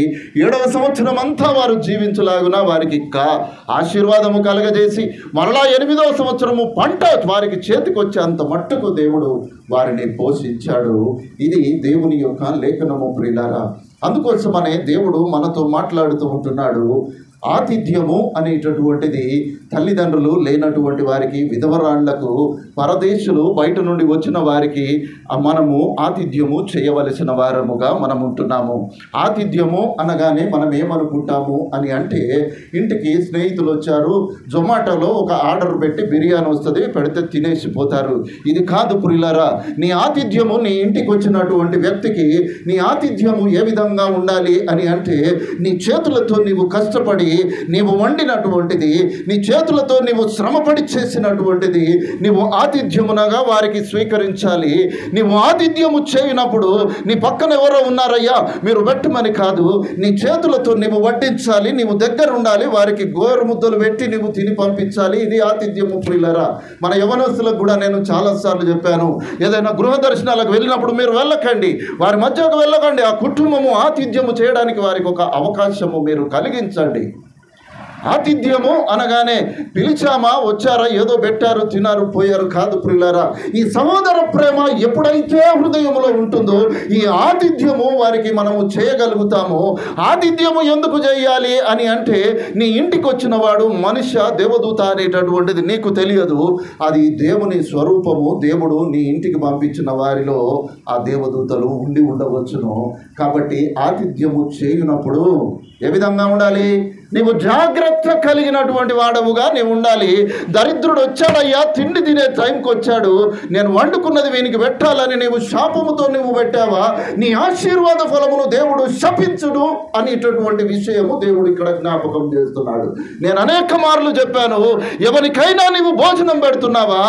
7వ సంవత్సరం అంతా వారు జీవించలాగున వారికి ఆశీర్వాదము కలగజేసి మరలా 8వ సంవత్సరము పంట వారికి చేతికొచ్చే అంత మట్టుకు దేవుడు వారిని పోషించాడు. ఇది దేవుని యొక్క లేఖనము ప్రియులారా. అందుకోసమనే దేవుడు మనతో మాట్లాడుతూ ఉంటున్నాడు. ఆతిథ్యము అనేటటువంటిది తల్లిదండ్రులు లేనటువంటి వారికి, విధవరాళ్లకు, పరదేశులు బయట నుండి వచ్చిన వారికి మనము ఆతిథ్యము చేయవలసిన వారముగా మనం ఉంటున్నాము. ఆతిథ్యము అనగానే మనం ఏమనుకుంటాము అని అంటే, ఇంటికి స్నేహితులు వచ్చారు, జొమాటోలో ఒక ఆర్డర్ పెట్టి బిర్యానీ వస్తుంది, పెడితే తినేసిపోతారు. ఇది కాదు ప్రియులారా. నీ ఆతిథ్యము నీ ఇంటికి వచ్చినటువంటి వ్యక్తికి నీ ఆతిథ్యము ఏ విధంగా ఉండాలి అని అంటే, నీ చేతులతో నీవు కష్టపడి నీవు వండినటువంటిది, నీ చేతులతో నీవు శ్రమపడి చేసినటువంటిది నీవు ఆతిథ్యమునగా వారికి స్వీకరించాలి. నీవు ఆతిథ్యము చేయనప్పుడు నీ పక్కన ఎవరో ఉన్నారయ్యా మీరు పెట్టమని కాదు, నీ చేతులతో నీవు వడ్డించాలి, నీవు దగ్గర ఉండాలి, వారికి గోరుముద్దలు పెట్టి నీవు తిని పంపించాలి. ఇది ఆతిథ్యము ప్రియులారా. మన యవనస్తులకు కూడా నేను చాలాసార్లు చెప్పాను, ఏదైనా గృహ దర్శనాలకు వెళ్ళినప్పుడు మీరు వెళ్ళకండి, వారి మధ్యకు వెళ్ళకండి. ఆ కుటుంబము ఆతిథ్యము చేయడానికి వారికి ఒక అవకాశము మీరు కలిగించండి. ఆతిథ్యము అనగానే పిలిచామా, వచ్చారా, ఏదో పెట్టారు, తినారు, పోయారు కాదు ప్రియులారా. ఈ సహోదర ప్రేమ ఎప్పుడైతే హృదయంలో ఉంటుందో ఈ ఆతిథ్యము వారికి మనము చేయగలుగుతాము. ఆతిథ్యము ఎందుకు చేయాలి అని అంటే, నీ ఇంటికి వచ్చిన వాడు మనుష్య దేవదూత అనేటటువంటిది నీకు తెలియదు. అది దేవుని స్వరూపము. దేవుడు నీ ఇంటికి పంపించిన వారిలో ఆ దేవదూతలు ఉండి ఉండవచ్చును. కాబట్టి ఆతిథ్యము చేయునప్పుడు ఏ విధంగా ఉండాలి? నీవు జాగ్రత్త కలిగినటువంటి వాడవుగా నీవు ఉండాలి. దరిద్రుడు వచ్చాడయ్యా, తిండి తినే టైంకి వచ్చాడు, నేను వండుకున్నది వీనికి పెట్టాలని నీవు శాపముతో నువ్వు పెట్టావా, నీ ఆశీర్వాద ఫలమును దేవుడు శపించుడు అనేటటువంటి విషయము దేవుడు ఇక్కడ జ్ఞాపకం చేస్తున్నాడు. నేను అనేక మార్లు చెప్పాను, ఎవరికైనా నీవు భోజనం పెడుతున్నావా,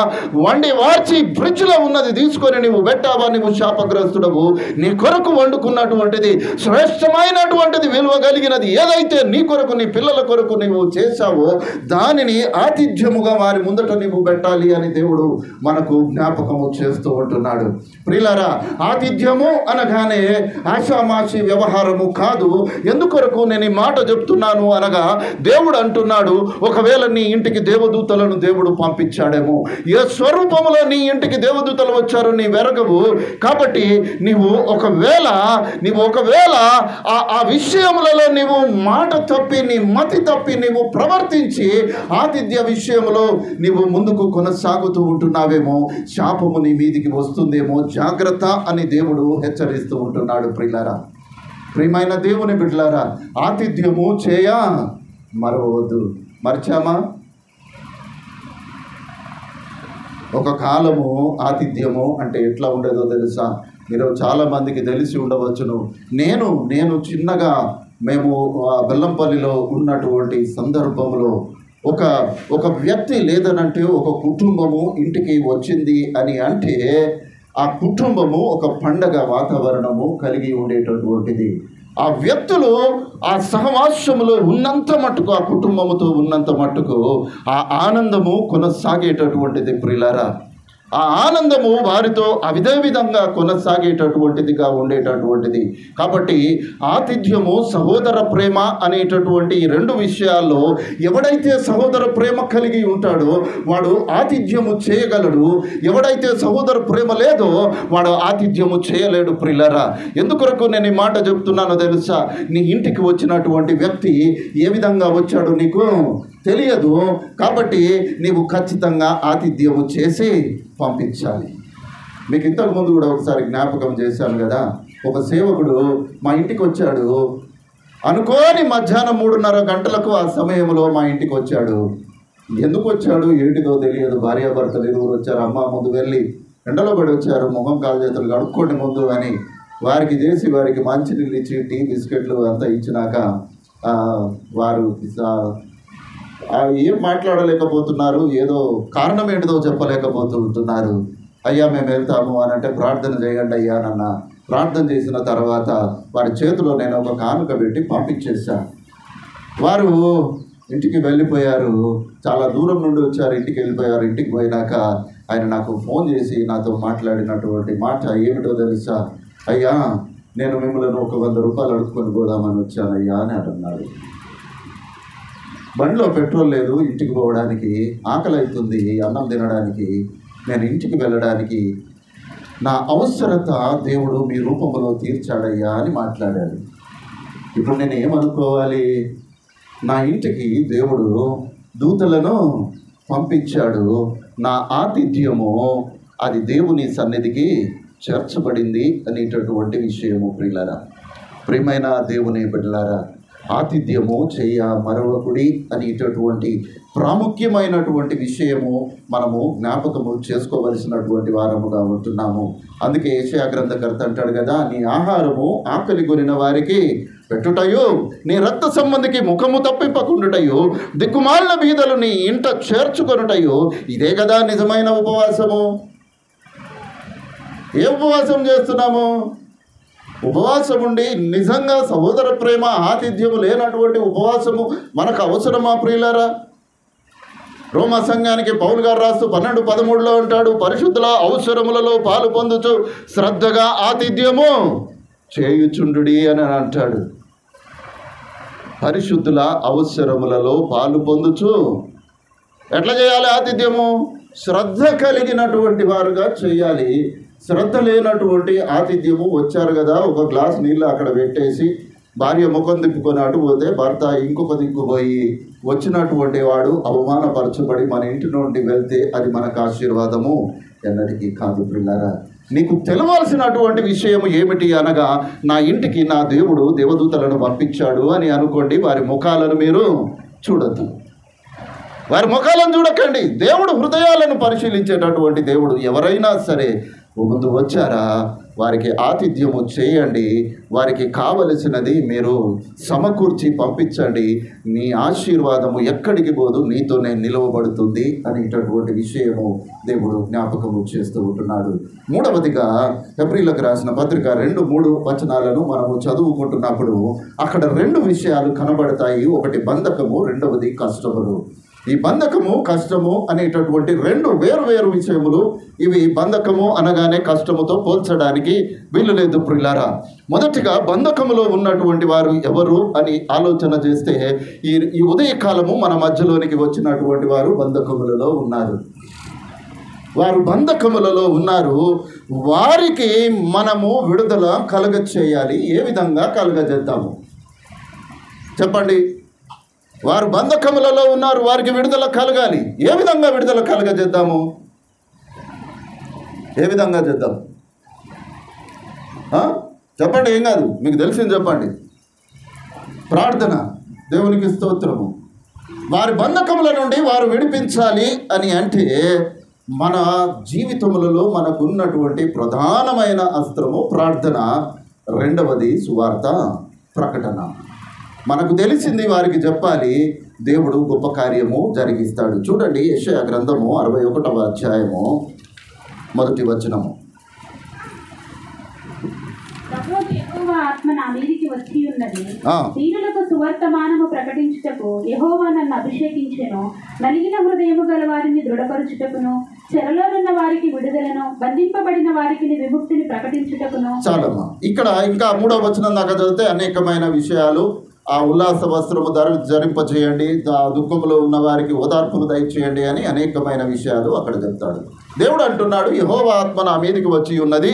వండి వార్చి ఫ్రిడ్జ్లో ఉన్నది తీసుకొని నీవు పెట్టావా, నీవు శాపగ్రస్తుడవు. నీ కొరకు వండుకున్నటువంటిది శ్రేష్టమైనటువంటిది, విలువ కలిగినది ఏదైతే నీ కొరకు, నీ పిల్లల కొరకు నీవు చేశావో దానిని ఆతిథ్యముగా వారి ముందట నీవు పెట్టాలి అని దేవుడు మనకు జ్ఞాపకము చేస్తూ ఉంటున్నాడు. ప్రియులారా, ఆతిథ్యము అనగానే ఆషామాషి వ్యవహారము కాదు. ఎందుకొరకు నేను ఈ మాట చెప్తున్నాను అనగా, దేవుడు అంటున్నాడు, ఒకవేళ నీ ఇంటికి దేవదూతలను దేవుడు పంపించాడేమో, ఏ స్వరూపములో నీ ఇంటికి దేవదూతలు వచ్చారో నీ వెరగవు. కాబట్టి నీవు ఒకవేళ ఆ విషయములలో నీవు మాట తప్పి, నీ మతి తప్పి నీవు ప్రవర్తించి ఆతిథ్య విషయంలో నీవు ముందుకు కొనసాగుతూ ఉంటున్నావేమో, శాపము నీ మీదికి వస్తుందేమో, జాగ్రత్త అని దేవుడు హెచ్చరిస్తూ ఉంటున్నాడు. ప్రియులారా, ప్రియమైన దేవుని బిడ్డలారా, ఆతిథ్యము చేయ మరవవద్దు. మర్చామా? ఒక కాలము ఆతిథ్యము అంటే ఎట్లా ఉండేదో తెలుసా? మీరు చాలామందికి తెలిసి ఉండవచ్చును. నేను చిన్నగా మేము బెల్లంపల్లిలో ఉన్నటువంటి సందర్భంలో ఒక వ్యక్తి లేదనంటే ఒక కుటుంబము ఇంటికి వచ్చింది అని అంటే ఆ కుటుంబము ఒక పండగ వాతావరణము కలిగి ఉండేటటువంటిది. ఆ వ్యక్తులు ఆ సహవాసములో ఉన్నంత మట్టుకు, ఆ కుటుంబముతో ఉన్నంత మట్టుకు ఆ ఆనందము కొనసాగేటటువంటిది. ప్రియులారా, ఆ ఆనందము వారితో అదే విధంగా కొనసాగేటటువంటిదిగా ఉండేటటువంటిది. కాబట్టి ఆతిథ్యము, సహోదర ప్రేమ అనేటటువంటి ఈ రెండు విషయాల్లో ఎవడైతే సహోదర ప్రేమ కలిగి ఉంటాడో వాడు ఆతిథ్యము చేయగలడు. ఎవడైతే సహోదర ప్రేమ లేదో వాడు ఆతిథ్యము చేయలేడు. ప్రియులారా, ఎందుకొరకు నేను ఈ మాట చెప్తున్నానో తెలుసా? నీ ఇంటికి వచ్చినటువంటి వ్యక్తి ఏ విధంగా వచ్చాడో నీకు తెలియదు. కాబట్టి నీవు ఖచ్చితంగా ఆతిథ్యము చేసి పంపించాలి. మీకు ఇంతకుముందు కూడా ఒకసారి జ్ఞాపకం చేశాను కదా, ఒక సేవకుడు మా ఇంటికి వచ్చాడు. అనుకోని మధ్యాహ్నం 3:30 గంటలకు ఆ సమయంలో మా ఇంటికి వచ్చాడు. ఎందుకు వచ్చాడు ఏంటిదో తెలియదు. భార్యాభర్తలు ఇరువురు వచ్చారు. అమ్మ ముందు వెళ్ళి ఎండలో పడి వచ్చారు, ముఖం కాలు చేతులు కడుక్కోండి ముందు అని వారికి చేసి, వారికి మంచినీళ్ళు ఇచ్చి టీ బిస్కెట్లు అంతా ఇచ్చినాక వారు ఏం మాట్లాడలేకపోతున్నారు, ఏదో కారణం ఏంటిదో చెప్పలేకపోతుంటున్నారు. అయ్యా మేము వెళ్తాము అని అంటే, ప్రార్థన చేయండి అయ్యా నన్న. ప్రార్థన చేసిన తర్వాత వారి చేతిలో నేను ఒక కానుక పెట్టి పంపించేశాను. వారు ఇంటికి వెళ్ళిపోయారు. చాలా దూరం నుండి వచ్చారు, ఇంటికి వెళ్ళిపోయారు. ఇంటికి పోయినాక ఆయన నాకు ఫోన్ చేసి నాతో మాట్లాడినటువంటి మాట ఏమిటో తెలుసా? అయ్యా, నేను మిమ్మల్ని ఒక 100 రూపాయలు అడుక్కొని పోదామని వచ్చానయ్యా అని అన్నాడు. బండిలో పెట్రోల్ లేదు, ఇంటికి పోవడానికి ఆకలి అవుతుంది, అన్నం తినడానికి, నేను ఇంటికి వెళ్ళడానికి నా అవసరత దేవుడు మీ రూపంలో తీర్చాడయ్యా అని మాట్లాడాడు. ఇప్పుడు నేను ఏమనుకోవాలి? నా ఇంటికి దేవుడు దూతలను పంపించాడు. నా ఆతిథ్యము అది దేవుని సన్నిధికి చేర్చబడింది అనేటటువంటి విషయము. ప్రియులారా, ప్రియమైన దేవుని బిడ్డలారా, ఆతిథ్యము చేయ మరొకడి అనేటటువంటి ప్రాముఖ్యమైనటువంటి విషయము మనము జ్ఞాపకము చేసుకోవలసినటువంటి వారముగా ఉంటున్నాము. అందుకే యెషయా గ్రంథకర్త అంటాడు కదా, నీ ఆహారము ఆకలి కొనిన వారికి పెట్టుటయు, నీ రక్త సంబంధికి ముఖము తప్పింపకుండుటయు, దిక్కుమాలిన బీదలు నీ ఇంట చేర్చుకొనుటయు, ఇదే కదా నిజమైన ఉపవాసము. ఏ ఉపవాసం చేస్తున్నాము? ఉపవాసం ఉండి నిజంగా సహోదర ప్రేమ, ఆతిథ్యము లేనటువంటి ఉపవాసము మనకు అవసరమా ప్రియులారా? రోమా సంఘానికి పౌలు గారు రాస్తూ 12:13 అంటాడు, పరిశుద్ధుల అవసరములలో పాలు పొందుచు శ్రద్ధగా ఆతిథ్యము చేయుచుండుడి అని అంటాడు. పరిశుద్ధుల అవసరములలో పాలు పొందుచు ఎట్లా చేయాలి ఆతిథ్యము? శ్రద్ధ కలిగినటువంటి వారుగా చేయాలి. శ్రద్ధ లేనటువంటి ఆతిథ్యము, వచ్చారు కదా ఒక గ్లాస్ నీళ్ళు అక్కడ పెట్టేసి భార్య ముఖం తిప్పుకొని అటు పోతే భర్త ఇంకొక దిక్కుపోయి వచ్చినటువంటి వాడు అవమానపరచబడి మన ఇంటి నుండి వెళ్తే అది మనకు ఆశీర్వాదము ఎన్నటికీ కాదు. పిల్లరా, నీకు తెలవాల్సినటువంటి విషయం ఏమిటి అనగా, నా ఇంటికి నా దేవుడు దేవదూతలను పంపించాడు అని అనుకోండి. వారి ముఖాలను మీరు చూడద్దు, వారి ముఖాలను చూడకండి. దేవుడు హృదయాలను పరిశీలించేటటువంటి దేవుడు. ఎవరైనా సరే ముందు వచ్చారా, వారికి ఆతిథ్యము చేయండి, వారికి కావలసినది మీరు సమకూర్చి పంపించండి. నీ ఆశీర్వాదము ఎక్కడికి పోదు, నీతోనే నిలవబడుతుంది అనేటటువంటి విషయము దేవుడు జ్ఞాపకము చేస్తూ ఉంటున్నాడు. మూడవదిగా హెబ్రీలకు రాసిన పత్రిక 2-3 వచనాలను మనము చదువుకుంటున్నప్పుడు అక్కడ 2 విషయాలు కనబడతాయి. ఒకటి బంధకము, రెండవది కష్టములు. ఈ బంధకము కష్టము అనేటటువంటి 2 వేరు విషయములు. ఇవి బంధకము అనగానే కష్టముతో పోల్చడానికి వీలు లేదు ప్రియులారా. మొదటిగా బంధకములో ఉన్నటువంటి వారు ఎవరు అని ఆలోచన చేస్తే, ఈ ఉదయకాలము మన మధ్యలోనికి వచ్చినటువంటి వారు బంధకములలో ఉన్నారు. వారు బంధకములలో ఉన్నారు. వారికి మనము విడుదల కలుగచేయాలి. ఏ విధంగా కలుగజేద్దాము చెప్పండి? వారు బంధకములలో ఉన్నారు, వారికి విడుదల కలగాలి. ఏ విధంగా విడుదల కలగజేద్దాము? ఏ విధంగా చేద్దాం చెప్పండి? ఏం కాదు, మీకు తెలిసింది చెప్పండి. ప్రార్థన, దేవునికి స్తోత్రము. వారి బంధకముల నుండి వారు విడిపించాలి అని అంటే మన జీవితములలో మనకున్నటువంటి ప్రధానమైన అస్త్రము ప్రార్థన. రెండవది సువార్త ప్రకటన. మనకు తెలిసింది వారికి చెప్పాలి. దేవుడు గొప్ప కార్యము జరిగిస్తాడు. చూడండి, యెషయా గ్రంథము 61వ అధ్యాయము 1వ వచనము. యెహోవా ఆత్మ నా మీదికి వచ్చి ఉన్నది, దీనులకు సువర్తమానము ప్రకటించుటకు యెహోవా నన్ను అభిషేకించెను, నలిగిన హృదయము గల వారిని దృఢపరచుటకును, చెరలోనున్న వారికి విడుదలను, బంధింపబడిన వారికి విముక్తిని ప్రకటించుటకును. చాలమ్మా, ఇక్కడ ఇంకా 3వ వచనం దాకా చదివితే అనేకమైన విషయాలు. ఆ ఉల్లాస వస్త్రము ధరింపచేయండి, దుఃఖంలో ఉన్న వారికి ఓదార్పును దయచేయండి అని అనేకమైన విషయాలు అక్కడ చెప్తాడు. దేవుడు అంటున్నాడు, యెహోవా ఆత్మ నా మీదికి వచ్చి ఉన్నది,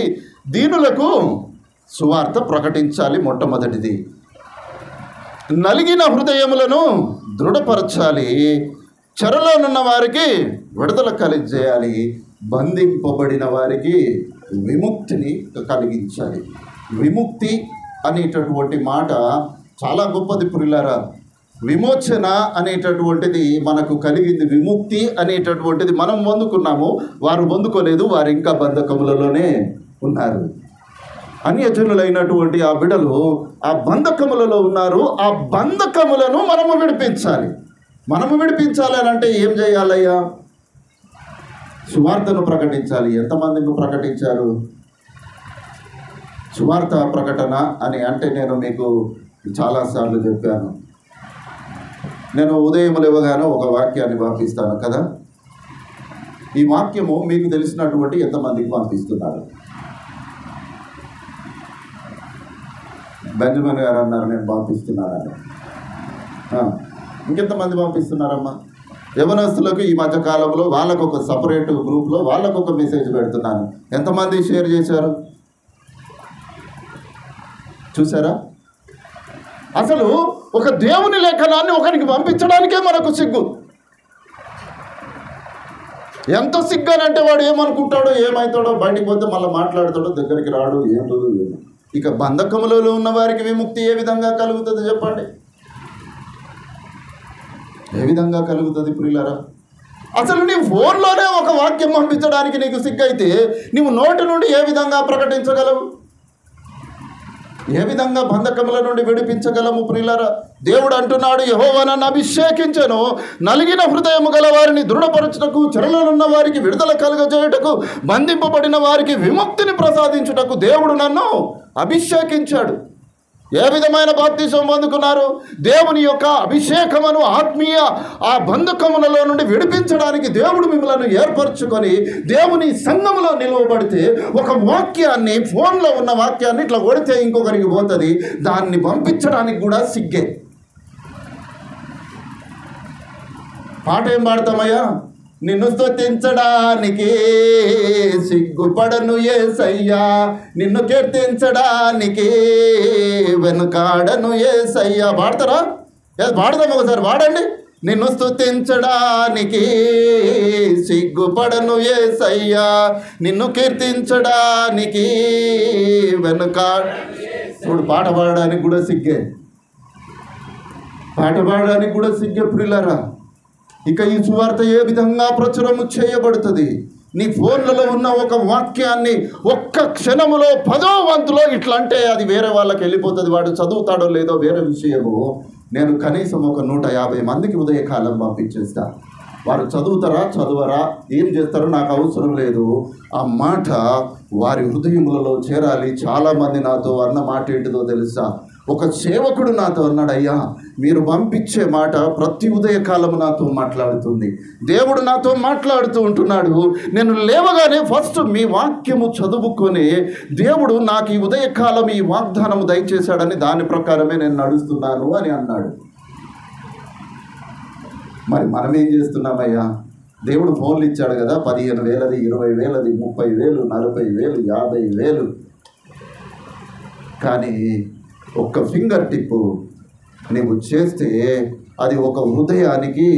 దీనులకు సువార్త ప్రకటించాలి. మొట్టమొదటిది నలిగిన హృదయములను దృఢపరచాలి, చెరలోనున్న వారికి విడుదల కలిగజేయాలి, బంధింపబడిన వారికి విముక్తిని కలిగించాలి. విముక్తి అనేటటువంటి మాట చాలా గొప్పది ప్రియులారా. విమోచన అనేటటువంటిది మనకు కలిగింది. విముక్తి అనేటటువంటిది మనం పొందుకున్నాము, వారు పొందుకోలేదు. వారు ఇంకా బంధకములలోనే ఉన్నారు. అన్యజనులైనటువంటి ఆ బిడలు ఆ బంధకములలో ఉన్నారు. ఆ బంధకములను మనము విడిపించాలి. మనము విడిపించాలి అని అంటే ఏం చేయాలయ్యా? సువార్తను ప్రకటించాలి. ఎంతమందిని ప్రకటించారు? సువార్త ప్రకటన అని అంటే నేను మీకు చాలాసార్లు చెప్పాను. నేను ఉదయం లేవగానే ఒక వాక్యాన్ని పంపిస్తాను కదా. ఈ వాక్యము మీకు తెలిసినటువంటి ఎంతమందికి పంపిస్తున్నారు? బెంజమిన్ గారు అన్నారు నేను పంపిస్తున్నానని. ఇంకెంతమంది పంపిస్తున్నారమ్మా? యవనస్తులకు ఈ మధ్యకాలంలో వాళ్ళకు ఒక సపరేట్ గ్రూప్లో వాళ్ళకు ఒక మెసేజ్ పెడుతున్నాను. ఎంతమంది షేర్ చేశారు చూసారా? అసలు ఒక దేవుని లేఖనాన్ని ఒకరికి పంపించడానికే మనకు సిగ్గు. ఎంత సిగ్గు అని అంటే వాడు ఏమనుకుంటాడో, ఏమవుతాడో, బయటికి పోతే మళ్ళీ మాట్లాడతాడో, దగ్గరికి రాడు, ఏమో. ఇక బంధకములలో ఉన్న వారికి విముక్తి ఏ విధంగా కలుగుతుంది చెప్పండి? ఏ విధంగా కలుగుతుంది ప్రియులారా? అసలు నీ ఫోన్లోనే ఒక వాక్యం పంపించడానికి నీకు సిగ్గు అయితే నీవు నోటి నుండి ఏ విధంగా ప్రకటించగలవు? ఏ విధంగా బంధకముల నుండి విడిపించగలము ప్రియులారా? దేవుడు అంటున్నాడు, యెహోవా నన్ను అభిషేకించెను, నలిగిన హృదయము గల వారిని దృఢపరచుటకు, చెరలోనున్న వారికి విడుదల కలుగజేయుటకు, బంధింపబడిన వారికి విముక్తిని ప్రసాదించుటకు దేవుడు నన్ను అభిషేకించాడు. ఏ విధమైన బాప్తిసం పొందుకున్నారు? దేవుని యొక్క అభిషేకమును, ఆత్మీయ ఆ బంధకములలో నుండి విడిపించడానికి దేవుడు మిమ్మల్ని ఏర్పరచుకొని దేవుని సంఘములో నిలవబడితే, ఒక వాక్యాన్ని, ఫోన్లో ఉన్న వాక్యాన్ని ఇట్లా కొడితే ఇంకొకరికి పోతుంది. దాన్ని పంపించడానికి కూడా సిగ్గే. పాట ఏం పాడతామయ్యా? నిన్ను స్తుతించడానికి సిగ్గుపడను యేసయ్యా, నిన్ను కీర్తించడానికి వెనుకాడను యేసయ్యా. పాడతారా? పాడదాం, ఒకసారి పాడండి. నిన్ను స్తుతించడానికి సిగ్గుపడను యేసయ్యా, నిన్ను కీర్తించడానికి వెనుకాడ. ఇప్పుడు పాట పాడడానికి కూడా సిగ్గే, పాట పాడడానికి కూడా సిగ్గే ప్రియులారా. ఇక ఈ సువార్త ఏ విధంగా ప్రచురము చేయబడుతుంది? నీ ఫోన్లలో ఉన్న ఒక వాక్యాన్ని ఒక్క క్షణములో 10వ వంతులో ఇట్లా అంటే అది వేరే వాళ్ళకి వెళ్ళిపోతుంది. వాడు చదువుతాడో లేదో వేరే విషయము. నేను కనీసం ఒక 150 మందికి ఉదయకాలం పంపించేస్తా. వారు చదువుతారా చదవరా ఏం చేస్తారో నాకు అవసరం లేదు. ఆ మాట వారి హృదయములలో చేరాలి. చాలామంది నాతో అన్న మాట ఏంటిదో తెలుసా? ఒక సేవకుడు నాతో అన్నాడు, అయ్యా మీరు పంపించే మాట ప్రతి ఉదయకాలము నాతో మాట్లాడుతుంది. దేవుడు నాతో మాట్లాడుతూ ఉంటున్నాడు. నేను లేవగానే ఫస్ట్ మీ వాక్యము చదువుకొని దేవుడు నాకు ఈ ఉదయకాలం ఈ వాగ్దానము దయచేశాడని దాని ప్రకారమే నేను నడుస్తున్నాను అని అన్నాడు. మరి మనం ఏం చేస్తున్నామయ్యా? దేవుడు ఫోన్లు ఇచ్చాడు కదా, 15,000, 20,000, 30,000, 40,000, 50,000. కానీ ఒక్క ఫింగర్ టిప్పు నువ్వు చేస్తే అది ఒక హృదయానికి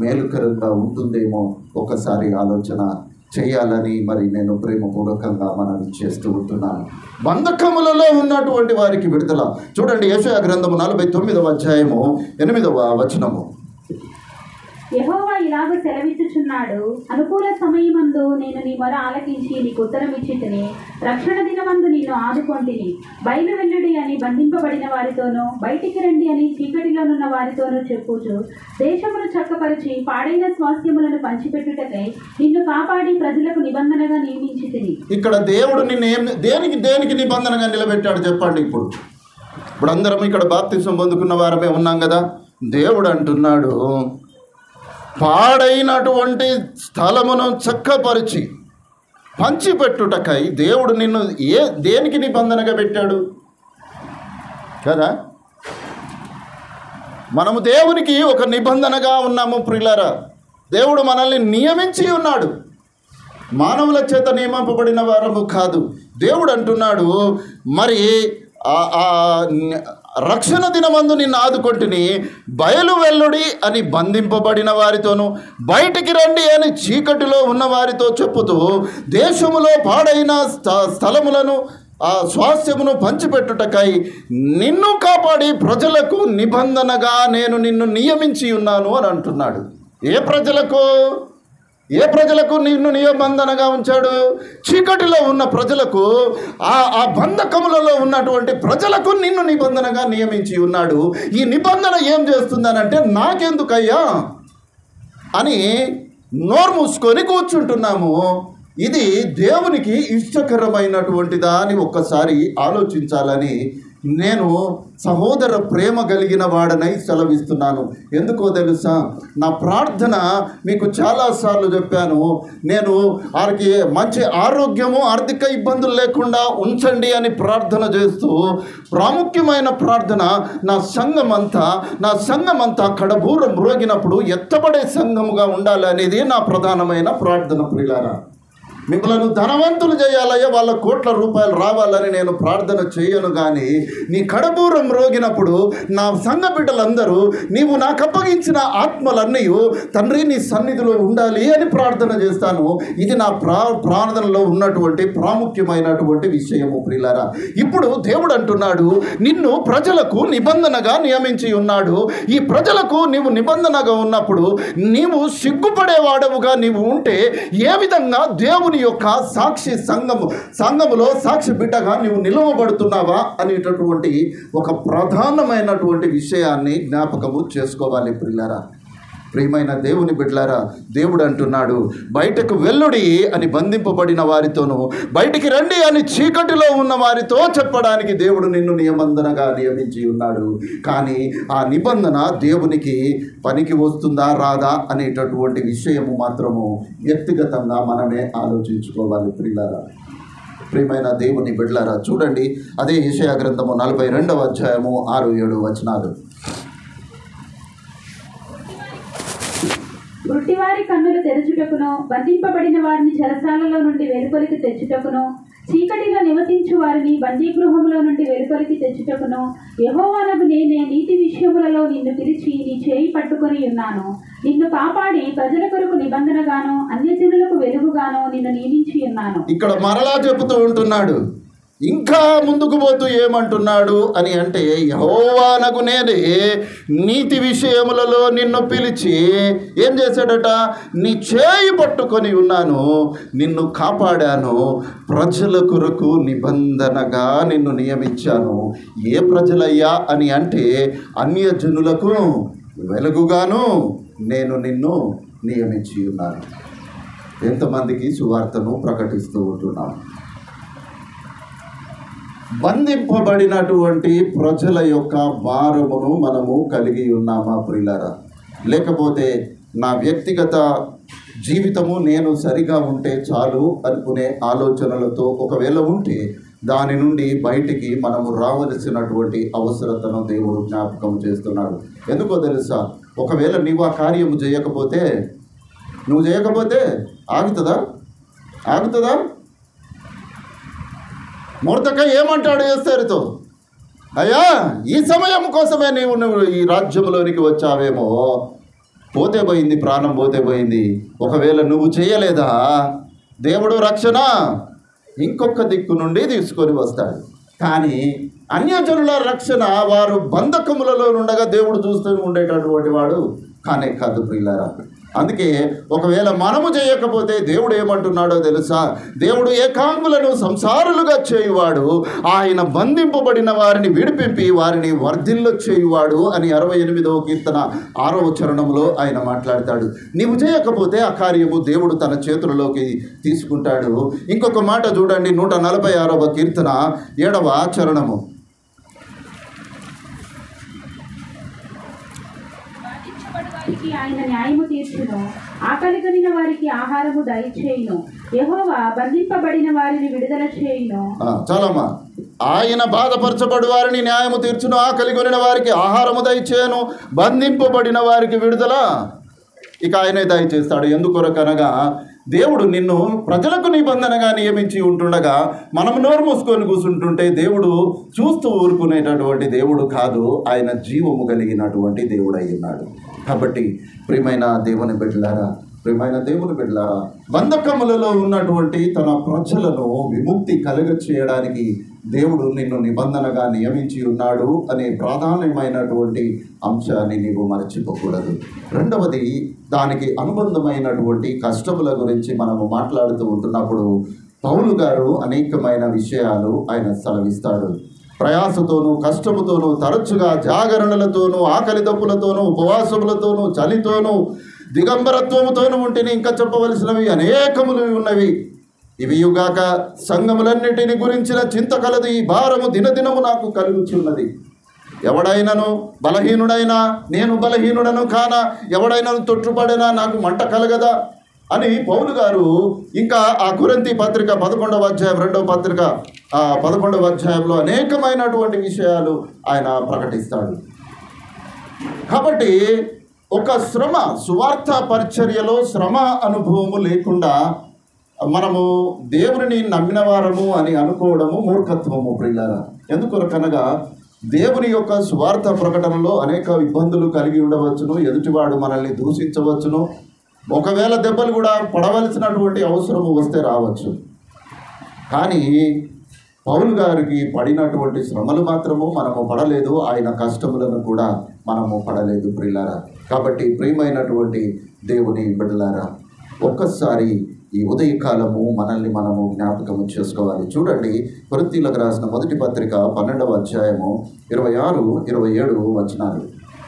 మేలుకరంగా ఉంటుందేమో ఒకసారి ఆలోచన చేయాలని మరి నేను ప్రేమపూర్వకంగా మనవి చేస్తూ ఉంటున్నాను. బంధకములలో ఉన్నటువంటి వారికి విడుదల. చూడండి, యెషయా గ్రంథము 49వ అధ్యాయము 8వ వచనము. యెహోవా ఇలాగ సెలవిచ్చుచున్నాడు, అనుకూల సమయమందు నేను నీ మొర ఆలకించి నీకు ఉత్తరం ఇచ్చితిని. రక్షణ దినమందు నిన్ను ఆదుకొంటిని. బయలు వెల్లుడి అని బంధింపబడిన వారితోనూ, బయటికి రండి అని చీకటిలోనున్న వారితోనూ చెప్పుచు దేశమును చక్కపరిచి పాడైన స్వాస్థ్యములను పంచిపెట్టుటకై నిన్ను కాపాడి ప్రజలకు నిబంధనగా నియమించితిని. ఇక్కడ దేవుడు నిన్ను దేనికి నిబంధనగా నిలబెట్టాడు చెప్పండి. ఇప్పుడు అందరం ఇక్కడ బాప్తిసం పొందుకున్న వారమే ఉన్నాం కదా. దేవుడు అంటున్నాడు, పాడైనటువంటి స్థలమును చక్కపరిచి పంచిపెట్టుటకై దేవుడు నిన్ను దేనికి నిబంధనగా పెట్టాడు కదా. మనము దేవునికి ఒక నిబంధనగా ఉన్నాము ప్రియులారా. దేవుడు మనల్ని నియమించి ఉన్నాడు. మానవుల చేత నియమింపబడిన వారము కాదు. దేవుడు అంటున్నాడు, మరి రక్షణ దినమందు నిన్ను ఆదుకొంటిని. బయలు వెల్లుడి అని బంధింపబడిన వారితోనూ, బయటికి రండి అని చీకటిలో ఉన్న వారితో చెప్పుతూ దేశములో పాడైన స్థలములను ఆ స్వాస్థ్యమును పంచిపెట్టుటకై నిన్ను కాపాడి ప్రజలకు నిబంధనగా నేను నిన్ను నియమించి ఉన్నాను అని అంటున్నాడు. ఏ ప్రజలకు నిన్ను నిబంధనగా ఉంచాడు? చీకటిలో ఉన్న ప్రజలకు, ఆ బంధకములలో ఉన్నటువంటి ప్రజలకు నిన్ను నిబంధనగా నియమించి ఉన్నాడు. ఈ నిబంధన ఏం చేస్తుందనంటే, నాకెందుకయ్యా అని నోరు మూసుకొని కూర్చుంటున్నాము. ఇది దేవునికి ఇష్టకరమైనటువంటిదా అని ఒక్కసారి ఆలోచించాలని నేను సహోదర ప్రేమ కలిగిన వాడనై సెలవిస్తున్నాను. ఎందుకో తెలుసా? నా ప్రార్థన మీకు చాలాసార్లు చెప్పాను. నేను వారికి మంచి ఆరోగ్యము, ఆర్థిక ఇబ్బందులు లేకుండా ఉంచండి అని ప్రార్థన చేస్తూ, ప్రాముఖ్యమైన ప్రార్థన నా సంఘమంతా కడబూరం మ్రోగినప్పుడు ఎత్తబడే సంఘముగా ఉండాలి అనేది నా ప్రధానమైన ప్రార్థన ప్రియులారా. మిమ్మల్ని ధనవంతులు చేయాలయ్యా, వాళ్ళ కోట్ల రూపాయలు రావాలని నేను ప్రార్థన చేయను. కానీ నీ కడబూరం రోగినప్పుడు నా సంఘ బిడ్డలందరూ నీవు నాకు అప్పగించిన ఆత్మలన్నీ తండ్రి నీ సన్నిధిలో ఉండాలి అని ప్రార్థన చేస్తాను. ఇది నా ప్రార్థనలో ఉన్నటువంటి ప్రాముఖ్యమైనటువంటి విషయము ప్రియులారా. ఇప్పుడు దేవుడు అంటున్నాడు, నిన్ను ప్రజలకు నిబంధనగా నియమించి ఉన్నాడు. ఈ ప్రజలకు నీవు నిబంధనగా ఉన్నప్పుడు నీవు సిగ్గుపడేవాడవుగా నీవు ఉంటే ఏ విధంగా దేవుని యొక్క సాక్షి సంఘములో సాక్షి బిడ్డగా నీవు నిలవబడుతున్నావా అనేటటువంటి ఒక ప్రధానమైనటువంటి విషయాన్ని జ్ఞాపకము చేసుకోవాలి ప్రియులారా. ప్రియమైన దేవుని బిడ్డలారా, దేవుడు అంటున్నాడు, బయటకు వెల్లుడి అని బంధింపబడిన వారితోనూ, బయటికి రండి అని చీకటిలో ఉన్న వారితో చెప్పడానికి దేవుడు నిన్ను నిబంధనగా నియమించి ఉన్నాడు. కానీ ఆ నిబంధన దేవునికి పనికి వస్తుందా రాదా అనేటటువంటి విషయము మాత్రము వ్యక్తిగతంగా మనమే ఆలోచించుకోవాలి ప్రియులారా. ప్రియమైన దేవుని బిడ్డలారా, చూడండి, అదే యెషయా గ్రంథము 42వ అధ్యాయము 6-7 వచనాలు. గుడ్డివారి కన్నులు తెరచుటకును, బంధింపబడిన వారిని చెరసాలలో నుండి వెలుపలికి తెచ్చుటకును, చీకటిలో నివసించు వారిని బందీగృహంలో నుండి వెలుపలికి తెచ్చుటకును యెహోవానగు నేనే నీతి విషయములలో నిన్ను పిలిచి నీ చేయి పట్టుకొని ఉన్నాను. నిన్ను కాపాడి ప్రజల కొరకు నిబంధనగాను అన్యజనులకు వెలుగుగాను నిన్ను నియమించి ఉన్నాను. ఇక్కడ మరలా చెబుతూ ఉంటున్నాడు. ఇంకా ముందుకు పోతూ ఏమంటున్నాడు అని అంటే, యెహోవానగు నేనే నీతి విషయములలో నిన్ను పిలిచి ఏం చేశాడట? నీ చేయి పట్టుకొని ఉన్నాను, నిన్ను కాపాడాను, ప్రజల కొరకు నిబంధనగా నిన్ను నియమించాను. ఏ ప్రజలయ్యా అని అంటే, అన్యజనులకు వెలుగుగాను నేను నిన్ను నియమించి ఉన్నాను. ఎంతమందికి సువార్తను ప్రకటిస్తూ ఉంటున్నాను. బంధింపబడినటువంటి ప్రజల యొక్క భారమును మనము కలిగి ఉన్నామా ప్రియులారా? లేకపోతే నా వ్యక్తిగత జీవితము నేను సరిగా ఉంటే చాలు అనుకునే ఆలోచనలతో ఒకవేళ ఉంటే దాని నుండి బయటికి మనము రావలసినటువంటి అవసరతను దేవుడు జ్ఞాపకం చేస్తున్నాడు. ఎందుకో తెలుసా? ఒకవేళ నీవు ఆ కార్యము చేయకపోతే ఆగుతుందా? మొర్దెకై ఏమంటాడు ఎస్తేరుతో? అయ్యా, ఈ సమయం కోసమే నువ్వు ఈ రాజ్యంలోనికి వచ్చావేమో, పోతే పోయింది, ప్రాణం పోతే పోయింది. ఒకవేళ నువ్వు చేయలేదా, దేవుడు రక్షణ ఇంకొక దిక్కు నుండి తీసుకొని వస్తాడు. కానీ అన్యజనుల రక్షణ వారు బంధకములలో ఉండగా దేవుడు చూస్తూ ఉండేటటువంటి వాడు కానే కాదు ప్రియులారా. అందుకే ఒకవేళ మనము చేయకపోతే దేవుడు ఏమంటున్నాడో తెలుసా? దేవుడు ఏకాంగులను సంసారులుగా చేయువాడు, ఆయన బంధింపబడిన వారిని విడిపింపి వారిని వర్ధిల్ల చేయువాడు అని 68వ కీర్తన 6వ చరణంలో ఆయన మాట్లాడతాడు. నీవు చేయకపోతే ఆ కార్యము దేవుడు తన చేతులలోకి తీసుకుంటాడు. ఇంకొక మాట చూడండి, 146వ కీర్తన 7వ చరణము. ఆయన న్యాయము తీర్చును, ఆకలి కొనిన వారికి ఆహారము దయచేయును, యెహోవా బంధింపబడిన వారిని విడుదల చేయును. చాలమ్మా. ఆయన బాధపరచబడి వారిని న్యాయము తీర్చును, ఆకలి కొనిన వారికి ఆహారము దయచేయను, బంధింపబడిన వారికి విడుదల ఇక ఆయనే దయచేస్తాడు. ఎందుకొరకనగా దేవుడు నిన్ను ప్రజలకు నిబంధనగా నియమించి ఉంటుండగా మనం నోరు మూసుకొని కూర్చుంటుంటే దేవుడు చూస్తూ ఊరుకునేటటువంటి దేవుడు కాదు, ఆయన జీవము కలిగినటువంటి దేవుడు అయి ఉన్నాడు. కాబట్టి ప్రియమైన దేవుని బిడ్డలారా, బంధకములలో ఉన్నటువంటి తన ప్రజలను విముక్తి కలుగ చేయడానికి దేవుడు నిన్ను నిబంధనగా నియమించి ఉన్నాడు అనే ప్రాధాన్యమైనటువంటి అంశాన్ని నీవు మరచిపోకూడదు. రెండవది, దానికి అనుబంధమైనటువంటి కష్టముల గురించి మనము మాట్లాడుతూ ఉంటున్నప్పుడు పౌలు గారు అనేకమైన విషయాలు ఆయన సెలవిస్తాడు. ప్రయాసతోనూ కష్టముతోనూ తరచుగా జాగరణలతోనూ ఆకలి దప్పులతోనూ ఉపవాసములతోనూ చలితోనూ దిగంబరత్వముతోనూ ఉంటేనే ఇంకా చెప్పవలసినవి అనేకములు ఉన్నవి. ఇవియుగాక సంఘములన్నిటిని గురించిన చింత కలది, ఈ భారము దినదినము నాకు కలుగుచున్నది. ఎవడైనను బలహీనుడైనా నేను బలహీనుడను కానా, ఎవడైనను తొట్టుపడినా నాకు మంట కలగదా అని పౌలు గారు ఇంకా ఆ కొరింథీ పత్రిక 11వ అధ్యాయం 2వ పత్రిక 11వ అధ్యాయంలో అనేకమైనటువంటి విషయాలు ఆయన ప్రకటిస్తాడు. కాబట్టి ఒక శ్రమ, సువార్త పరిచర్యలో శ్రమ అనుభవము లేకుండా మనము దేవుని నమ్మిన వారము అని అనుకోవడము మూర్ఖత్వము ప్రియులారా. ఎందుకొరకనగా దేవుని యొక్క సువార్త ప్రకటనలో అనేక ఇబ్బందులు కలిగి ఉండవచ్చును, ఎదుటివాడు మనల్ని దూషించవచ్చును, ఒకవేళ దెబ్బలు కూడా పడవలసినటువంటి అవసరము వస్తే రావచ్చు. కానీ పౌలు గారికి పడినటువంటి శ్రమలు మాత్రము మనము పడలేదు, ఆయన కష్టములను కూడా మనము పడలేదు ప్రియులారా. కాబట్టి ప్రియమైనటువంటి దేవుని బిడ్డలారా, ఒక్కసారి ఈ ఉదయకాలము మనల్ని మనము జ్ఞాపకము చేసుకోవాలి. చూడండి, కొరింథీయులకు రాసిన మొదటి పత్రిక 12వ అధ్యాయము 26-27 వచనాలు.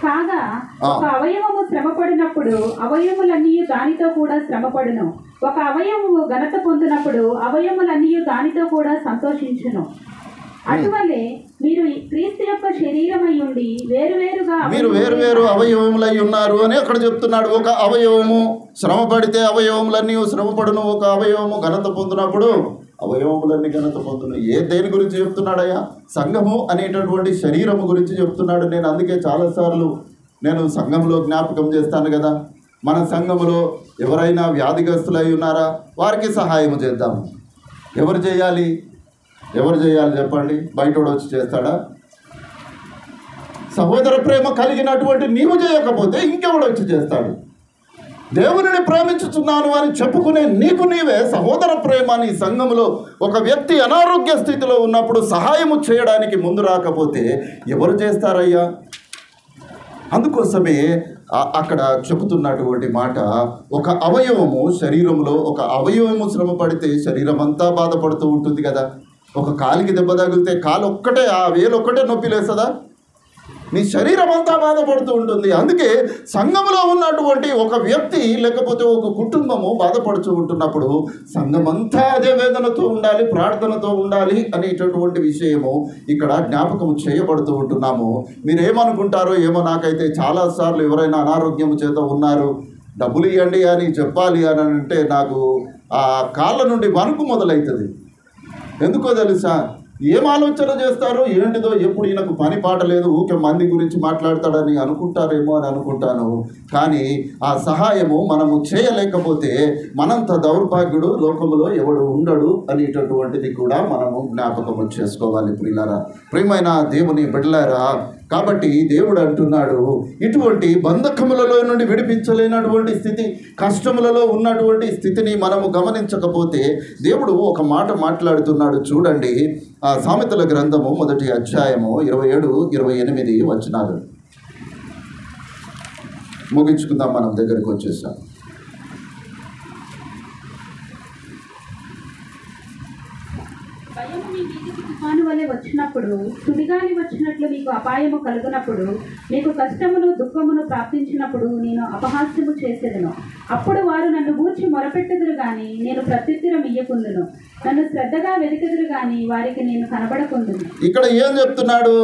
కాగా ఒక అవయవము శ్రమపడినప్పుడు అవయములన్నీ దానితో కూడా శ్రమపడును, ఒక అవయవము ఘనత పొందినప్పుడు అవయములన్నీ దానితో కూడా సంతోషించును. అటువలే మీరు క్రీస్తు యొక్క శరీరమై ఉండి వేరు అవయవములై ఉన్నారు అని అక్కడ చెప్తున్నాడు. ఒక అవయవము శ్రమ పడితే అవయవములన్నీ శ్రమపడును, ఒక అవయవము ఘనత పొందినప్పుడు అవయవములన్నీ ఘనత పొందును. దేని గురించి చెప్తున్నాడయ్యా? సంఘము అనేటటువంటి శరీరము గురించి చెప్తున్నాడు. నేను అందుకే చాలాసార్లు సంఘంలో జ్ఞాపకం చేస్తాను కదా, మన సంఘములో ఎవరైనా వ్యాధిగ్రస్తులై ఉన్నారా? వారికి సహాయం చేద్దాము. ఎవరు చేయాలి చెప్పండి? బయటోడు వచ్చి చేస్తాడా? సహోదర ప్రేమ కలిగినటువంటి నీవు చేయకపోతే ఇంకెవడు వచ్చి చేస్తాడు? దేవునిని ప్రేమించుతున్నాను అని చెప్పుకునే నీకు నీవే సహోదర ప్రేమ నీ సంఘంలో ఒక వ్యక్తి అనారోగ్య స్థితిలో ఉన్నప్పుడు సహాయము చేయడానికి ముందు రాకపోతే ఎవరు చేస్తారయ్యా? అందుకోసమే అక్కడ చెబుతున్నటువంటి మాట, ఒక అవయవము శరీరంలో ఒక అవయవము శ్రమ పడితే శరీరం అంతా బాధపడుతూ ఉంటుంది కదా. ఒక కాలికి దెబ్బ తగిలితే కాలు ఒక్కటే, ఆ వేలు ఒక్కటే నొప్పి లేస్తుందా? నీ శరీరం అంతా బాధపడుతూ ఉంటుంది. అందుకే సంఘంలో ఉన్నటువంటి ఒక వ్యక్తి లేకపోతే ఒక కుటుంబము బాధపడుతూ ఉంటున్నప్పుడు సంఘమంతా అదే వేదనతో ఉండాలి, ప్రార్థనతో ఉండాలి అనేటటువంటి విషయము ఇక్కడ జ్ఞాపకం చేయబడుతూ ఉంటున్నాము. మీరేమనుకుంటారో ఏమో, నాకైతే చాలాసార్లు ఎవరైనా అనారోగ్యం చేత ఉన్నారు, డబ్బులు ఇవ్వండి అని చెప్పాలి అని అంటే నాకు ఆ కాళ్ళ నుండి వణుకు మొదలవుతుంది. ఎందుకో తెలుసా? ఏం ఆలోచన చేస్తారో ఏంటిదో, ఎప్పుడు ఈయనకు పని పాట లేదు, ఊకే మంది గురించి మాట్లాడతాడని అనుకుంటారేమో అని అనుకుంటాను. కానీ ఆ సహాయము మనము చేయలేకపోతే మనంత దౌర్భాగ్యుడు లోకంలో ఎవడు ఉండడు అనేటటువంటిది కూడా మనము జ్ఞాపకం చేసుకోవాలి. ప్రియమైన దేవుని బిడ్డలారా, కాబట్టి దేవుడు అంటున్నాడు, ఇటువంటి బంధకములలో నుండి విడిపించలేనటువంటి స్థితి, కష్టములలో ఉన్నటువంటి స్థితిని మనము గమనించకపోతే దేవుడు ఒక మాట మాట్లాడుతున్నాడు. చూడండి, ఆ సామెతల గ్రంథము 1వ అధ్యాయము 27-28 వచనాలు ముగించుకుందాం. మనం దగ్గరికి వచ్చేసాం. తుఫాను వలె వచ్చినప్పుడు, సుడిగాలి వచ్చినట్లు మీకు అపాయము కలుగునప్పుడు, మీకు కష్టమును దుఃఖమును ప్రాప్తించినప్పుడు నేను అపహాస్యము చేసేదను. అప్పుడు వారు నన్ను గూర్చి మొరపెట్టెదరు గాని నేను ప్రత్యుత్తరం ఇయ్యకుందును. నన్ను శ్రద్ధగా వెతికెదరు గాని వారికి నేను కనబడకుందును. ఇక్కడ ఏం చెప్తున్నాడు?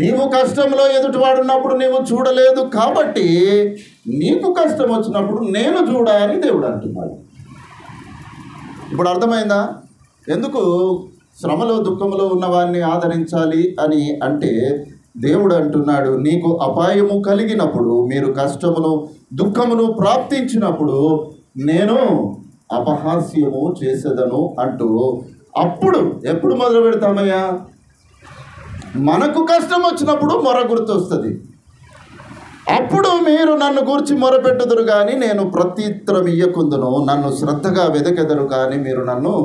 నీవు కష్టంలో ఎదుటివాడున్నప్పుడు నీవు చూడలేదు కాబట్టి నీకు కష్టం వచ్చినప్పుడు నేను చూడాలని దేవుడు అంటున్నాడు. ఇప్పుడు అర్థమైందా? ఎందుకు శ్రమలో దుఃఖంలో ఉన్నవాడిని ఆదరించాలి అని అంటే దేవుడు అంటున్నాడు, నీకు అపాయము కలిగినప్పుడు, మీరు కష్టమును దుఃఖమును ప్రాప్తించినప్పుడు నేను అపహాస్యము చేసేదను అంటూ, అప్పుడు ఎప్పుడు మొదలు పెడతామయ్యా? మనకు కష్టం వచ్చినప్పుడు మొర గుర్తొస్తుంది. అప్పుడు మీరు నన్ను గూర్చి మొరపెట్టుదురు కానీ నేను ప్రత్యుత్తరం ఇయ్యకుందును. నన్ను శ్రద్ధగా వెదకెదరు కానీ మీరు నన్ను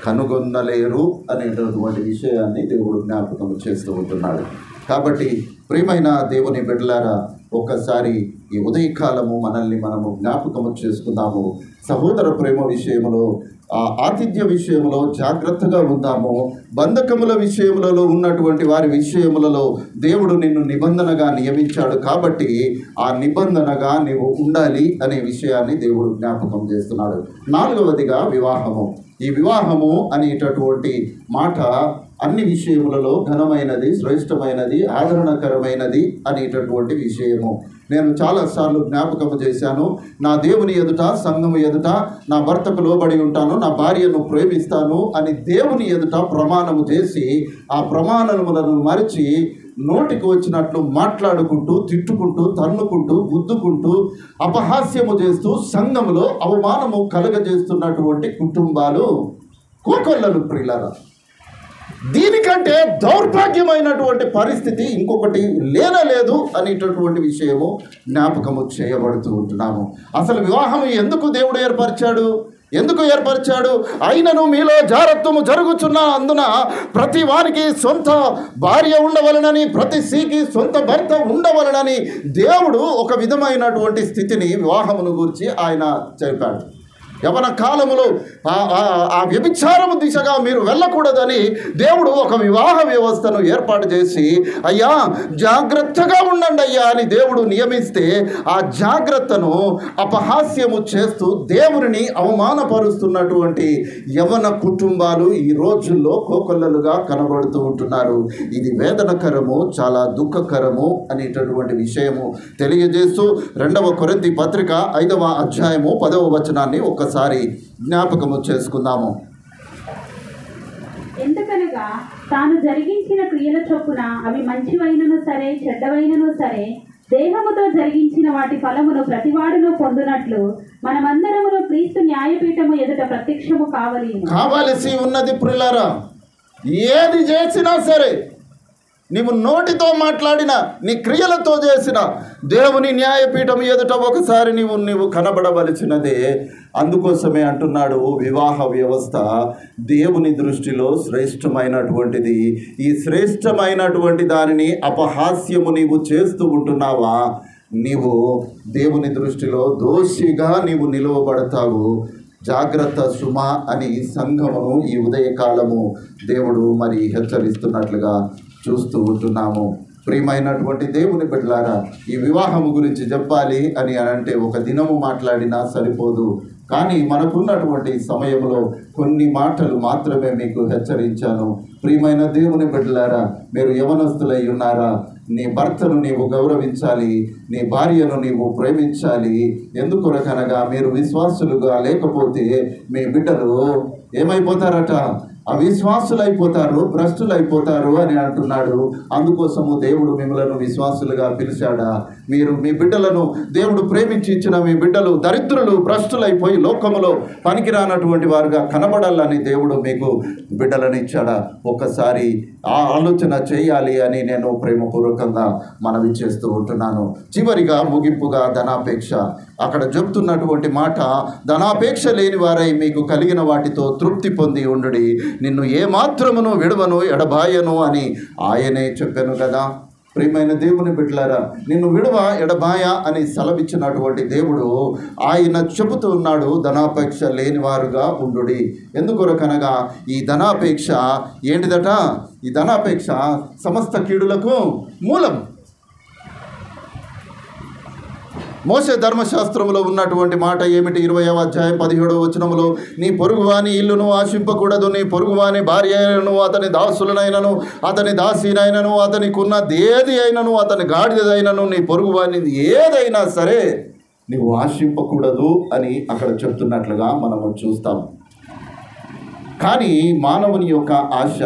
కనుగొనలేరు అనేటటువంటి విషయాన్ని దేవుడు జ్ఞాపకం చేస్తూ ఉంటున్నాడు. కాబట్టి ప్రియమైన దేవుని బిడ్డలారా, ఒక్కసారి ఈ ఉదయకాలము మనల్ని మనము జ్ఞాపకము చేసుకుందాము. సహోదర ప్రేమ విషయంలో, ఆతిథ్య విషయంలో జాగ్రత్తగా ఉందాము. బంధకముల విషయములలో ఉన్నటువంటి వారి విషయములలో దేవుడు నిన్ను నిబంధనగా నియమించాడు కాబట్టి ఆ నిబంధనగా నీవు ఉండాలి అనే విషయాన్ని దేవుడు జ్ఞాపకం చేస్తున్నాడు. 4వదిగా వివాహము. ఈ వివాహము అనేటటువంటి మాట అన్ని విషయములలో ఘనమైనది, శ్రేష్టమైనది, ఆదరణకరమైనది అనేటటువంటి విషయము. నేను చాలాసార్లు జ్ఞాపకం చేశాను. నా దేవుని ఎదుట, సంఘము ఎదుట నా భర్తకు లోబడి ఉంటాను, నా భార్యను ప్రేమిస్తాను అని దేవుని ఎదుట ప్రమాణము చేసి ఆ ప్రమాణములను మరిచి నోటికి వచ్చినట్లు మాట్లాడుకుంటూ, తిట్టుకుంటూ, తన్నుకుంటూ, గుద్దుకుంటూ, అపహాస్యము చేస్తూ సంఘములో అవమానము కలగజేస్తున్నటువంటి కుటుంబాలు కోకొల్లలు. ప్రియులారా, దీనికంటే దౌర్భాగ్యమైనటువంటి పరిస్థితి ఇంకొకటి లేనలేదు అనేటటువంటి విషయము జ్ఞాపకము చేయబడుతూ ఉంటున్నాము. అసలు వివాహం ఎందుకు దేవుడు ఏర్పరిచాడు? అయినను మీలో జారత్వము జరుగుచున్న అందున ప్రతి వానికి సొంత భార్య ఉండవలనని, ప్రతి స్త్రీకి సొంత భర్త ఉండవలనని దేవుడు ఒక విధమైనటువంటి స్థితిని వివాహమును గురించి ఆయన చెప్పాడు. యవన కాలములో ఆ వ్యభిచారము దిశగా మీరు వెళ్ళకూడదని దేవుడు ఒక వివాహ వ్యవస్థను ఏర్పాటు చేసి, అయ్యా జాగ్రత్తగా ఉండండి అయ్యా అని దేవుడు నియమిస్తే ఆ జాగ్రత్తను అపహాస్యము చేస్తూ దేవుని అవమానపరుస్తున్నటువంటి యవన కుటుంబాలు ఈ రోజుల్లో కోకొల్లలుగా కనబడుతూ ఉంటున్నారు. ఇది వేదనకరము, చాలా దుఃఖకరము అనేటటువంటి విషయము తెలియజేస్తూ 2వ కొరింథీ పత్రిక 5వ అధ్యాయము 10వ వచనాన్ని ఒకసారి జ్ఞాపకము చేసుకుందాము. ఎందుకనగా తాను జరిగించిన క్రియల చొప్పున అవి మంచివైనను సరే, చెడ్డవైనను సరే, దేహముతో జరిగించిన వాటి ఫలమును ప్రతివాడును పొందునట్లు మనమందరమును క్రీస్తు న్యాయపీఠము ఎదుట ప్రత్యక్షము కావలసి ఉన్నది. ప్రియులారా, ఏది చేసినా సరే, నీవు నోటితో మాట్లాడిన, నీ క్రియలతో చేసిన దేవుని న్యాయపీఠం ఎదుట ఒకసారి నీవు కనబడవలసినదే. అందుకోసమే అంటున్నాడు, వివాహ వ్యవస్థ దేవుని దృష్టిలో శ్రేష్టమైనటువంటిది. ఈ శ్రేష్టమైనటువంటి దానిని అపహాస్యము నీవు చేస్తూ ఉంటున్నావా, నీవు దేవుని దృష్టిలో దోషిగా నీవు నిలువబడతావు. జాగ్రత్త సుమ అని సంఘమును ఈ ఉదయకాలము దేవుడు మరి హెచ్చరిస్తున్నట్లుగా చూస్తూ ఉంటున్నాము. ప్రియమైనటువంటి దేవుని బిడ్డలారా, ఈ వివాహము గురించి చెప్పాలి అని అంటే ఒక దినము మాట్లాడినా సరిపోదు. కానీ మనకున్నటువంటి సమయంలో కొన్ని మాటలు మాత్రమే మీకు హెచ్చరించాను. ప్రియమైన దేవుని బిడ్డలారా, మీరు యవనస్తులై ఉన్నారా? నీ భర్తను నీవు గౌరవించాలి, నీ భార్యను నీవు ప్రేమించాలి. ఎందుకొరకనగా మీరు విశ్వాసులుగా లేకపోతే మీ బిడ్డలు ఏమైపోతారట? అవిశ్వాసులైపోతారు, భ్రష్టులైపోతారు అని అంటున్నాడు. అందుకోసము దేవుడు మిమ్మలను విశ్వాసులుగా పిలిచాడా? మీరు మీ బిడ్డలను దేవుడు ప్రేమించి ఇచ్చిన మీ బిడ్డలు దరిద్రులు, భ్రష్టులైపోయి లోకములో పనికిరానటువంటి వారుగా కనబడాలని దేవుడు మీకు బిడ్డలను ఇచ్చాడా? ఒకసారి ఆ ఆలోచన చేయాలి అని నేను ప్రేమపూర్వకంగా మనవి చేస్తూ ఉంటున్నాను. చివరిగా ముగింపుగా ధనాపేక్ష. అక్కడ చెప్తున్నటువంటి మాట, ధనాపేక్ష లేని వారై మీకు కలిగిన వాటితో తృప్తి పొంది ఉండుడి, నిన్ను ఏమాత్రమును విడవను ఎడబాయను అని ఆయనే చెప్పాను కదా. ప్రియమైన దేవుని బిడ్డలారా, నిన్ను విడవ ఎడబాయ అని సెలవిచ్చినటువంటి దేవుడు ఆయన చెబుతూ ఉన్నాడు, ధనాపేక్ష లేనివారుగా ఉండుడి. ఎందుకొరకనగా ఈ ధనాపేక్ష ఏంటిదట? ఈ ధనాపేక్ష సమస్త కీడులకు మూలం. మోషే ధర్మశాస్త్రంలో ఉన్నటువంటి మాట ఏమిటి? 20వ అధ్యాయం 17వ వచనములో, నీ పొరుగువాని ఇల్లును ఆశింపకూడదు, నీ పొరుగువాని భార్య అయినను, అతని దాసులనైనను, అతని దాసీనైనను, అతనికి ఉన్నది ఏది అయినను, అతని గాడిదైనను, నీ పొరుగువాని ఏదైనా సరే నీవు ఆశింపకూడదు అని అక్కడ చెప్తున్నట్లుగా మనము చూస్తాం. కానీ మానవుని యొక్క ఆశ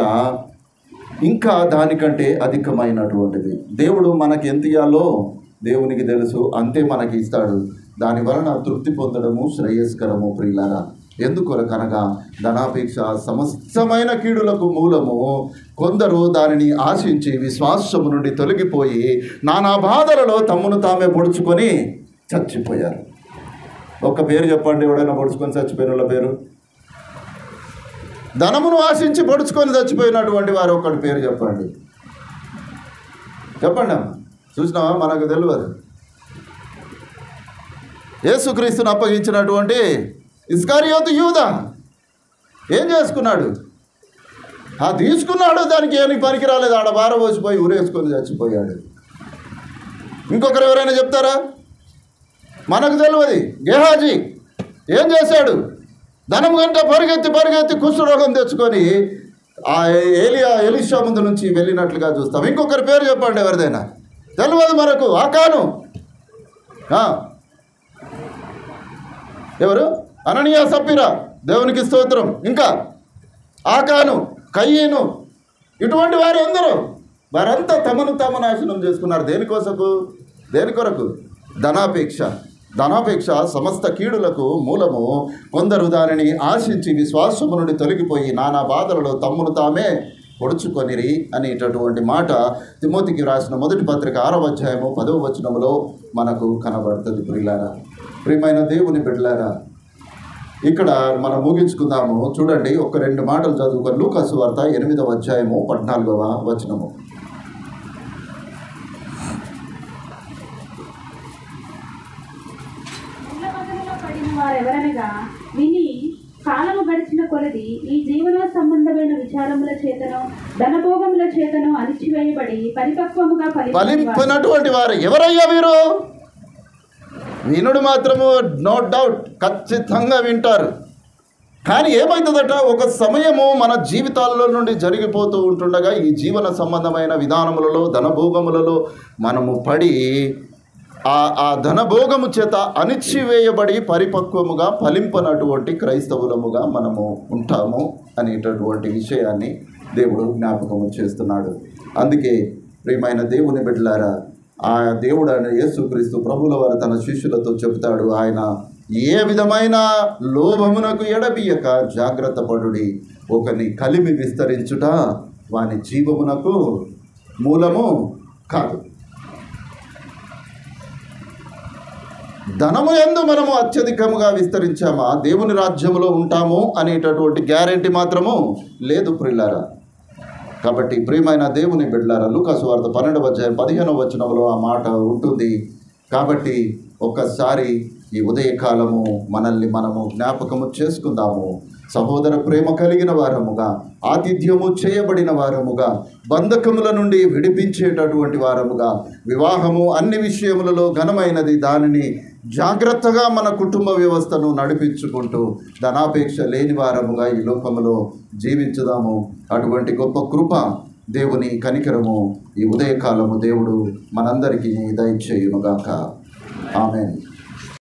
ఇంకా దానికంటే అధికమైనటువంటిది. దేవుడు మనకి ఎంత ఇయ్యాలో దేవునికి తెలుసు, అంతే మనకి ఇస్తాడు. దాని వలన తృప్తి పొందడము శ్రేయస్కరము. ప్రియులారా, ఎందుకొరకనగా ధనాపేక్ష సమస్తమైన కీడులకు మూలము. కొందరు దానిని ఆశించి విశ్వాసము నుండి తొలగిపోయి నానా బాధలలో తమ్మును తామే పొడుచుకొని చచ్చిపోయారు. ఒక్క పేరు చెప్పండి, ఎవడైనా పొడుచుకొని చచ్చిపోయిన వాళ్ళ పేరు? ధనమును ఆశించి పొడుచుకొని చచ్చిపోయినటువంటి వారు ఒక్కడి పేరు చెప్పండి. చెప్పండి అమ్మ, చూసినావా? మనకు తెలియదు. యేసుక్రీస్తును అప్పగించినటువంటి ఇస్కరియోతు యూదా ఏం చేసుకున్నాడు? తీసుకున్నాడు, దానికి ఏమి పనికి రాలేదు, ఆడ బారబోసిపోయి ఊరేసుకొని చచ్చిపోయాడు. ఇంకొకరు ఎవరైనా చెప్తారా? మనకు తెలియదు. గేహాజీ ఏం చేశాడు? ధనం కంటే పరిగెత్తి కుష్ఠరోగం తెచ్చుకొని ఆ ఎలీషా ముందు నుంచి వెళ్ళినట్లుగా చూస్తాం. ఇంకొకరి పేరు చెప్పండి, ఎవరిదైనా తెలియదు మనకు. ఆకాను ఎవరు? అననీయ సప్పీరా, దేవునికి స్తోత్రం. ఇంకా ఆకాను, కయ్యను, ఇటువంటి వారు అందరూ వారంతా తమను తాము నాశనం చేసుకున్నారు. దేని కొరకు? ధనాపేక్ష సమస్త కీడులకు మూలము. కొందరు దానిని ఆశించి విశ్వాసము నుండి తొలగిపోయి నానా బాధలలో తమ్మును తామే పొడుచుకొనిరి అనేటటువంటి మాట తిమోతికి రాసిన మొదటి పత్రిక 6వ అధ్యాయము 10వ వచనములో మనకు కనబడుతుంది. ప్రియమైన దేవుని బిడ్డలారా, ఇక్కడ మనం ముగించుకుందాము. చూడండి, ఒక 2 మాటలు చదువుకొని లూకాసు వార్త 8వ అధ్యాయము 14వ వచనము. వారెవరనగా విని కాలము గడిచిన కొలది ఈ జీవన సంబంధమైన విచారముల చేతను ధనభోగముల చేతను అణిచివేయబడి పరిపక్వముగా ఫలించినటువంటి వారు ఎవరయ్యా వీరు? వినుడు మాత్రము నో డౌట్ ఖచ్చితంగా వింటారు. కానీ ఏమవుతుందట, ఒక సమయము మన జీవితాల్లో నుండి జరిగిపోతూ ఉంటుండగా ఈ జీవన సంబంధమైన విధానములలో ధనభోగములలో మనము పడి ఆ ధనభోగము చేత అణిచివేయబడి పరిపక్వముగా ఫలింపనటువంటి క్రైస్తవులముగా మనము ఉంటాము అనేటటువంటి విషయాన్ని దేవుడు జ్ఞాపకము చేస్తున్నాడు. అందుకే ప్రియమైన దేవుని బిడ్డలారా, ఆ దేవుడు ఆయన యేసుక్రీస్తు ప్రభుల వారు తన శిష్యులతో చెబుతాడు, ఆయన ఏ విధమైన లోభమునకు ఎడబియ్యక జాగ్రత్త పడుడి, ఒకని కలిమి విస్తరించుట వాని జీవమునకు మూలము కాదు. ధనము యందు మనము అత్యధికముగా విస్తరించామా దేవుని రాజ్యములో ఉంటాము అనేటటువంటి గ్యారెంటీ మాత్రము లేదు ప్రియులారా. కాబట్టి ప్రియమైన దేవుని బిడ్డలారా, లూకా సువార్త 12వ అధ్యాయం 15వ వచనంలో ఆ మాట ఉంటుంది. కాబట్టి ఒక్కసారి ఈ ఉదయకాలము మనల్ని మనము జ్ఞాపకము చేసుకుందాము. సహోదర ప్రేమ కలిగిన వారముగా, ఆతిథ్యము చేయబడిన వారముగా, బంధకముల నుండి విడిపించేటటువంటి వారముగా, వివాహము అన్ని విషయములలో ఘనమైనది, దానిని జాగ్రత్తగా మన కుటుంబ వ్యవస్థను నడిపించుకుంటూ ధనాపేక్ష లేని వారముగా ఈ లోకములో జీవించుదాము. అటువంటి గొప్ప కృప, దేవుని కనికరము ఈ ఉదయకాలము దేవుడు మనందరికీ దయచేయునుగాక. ఆమేన్.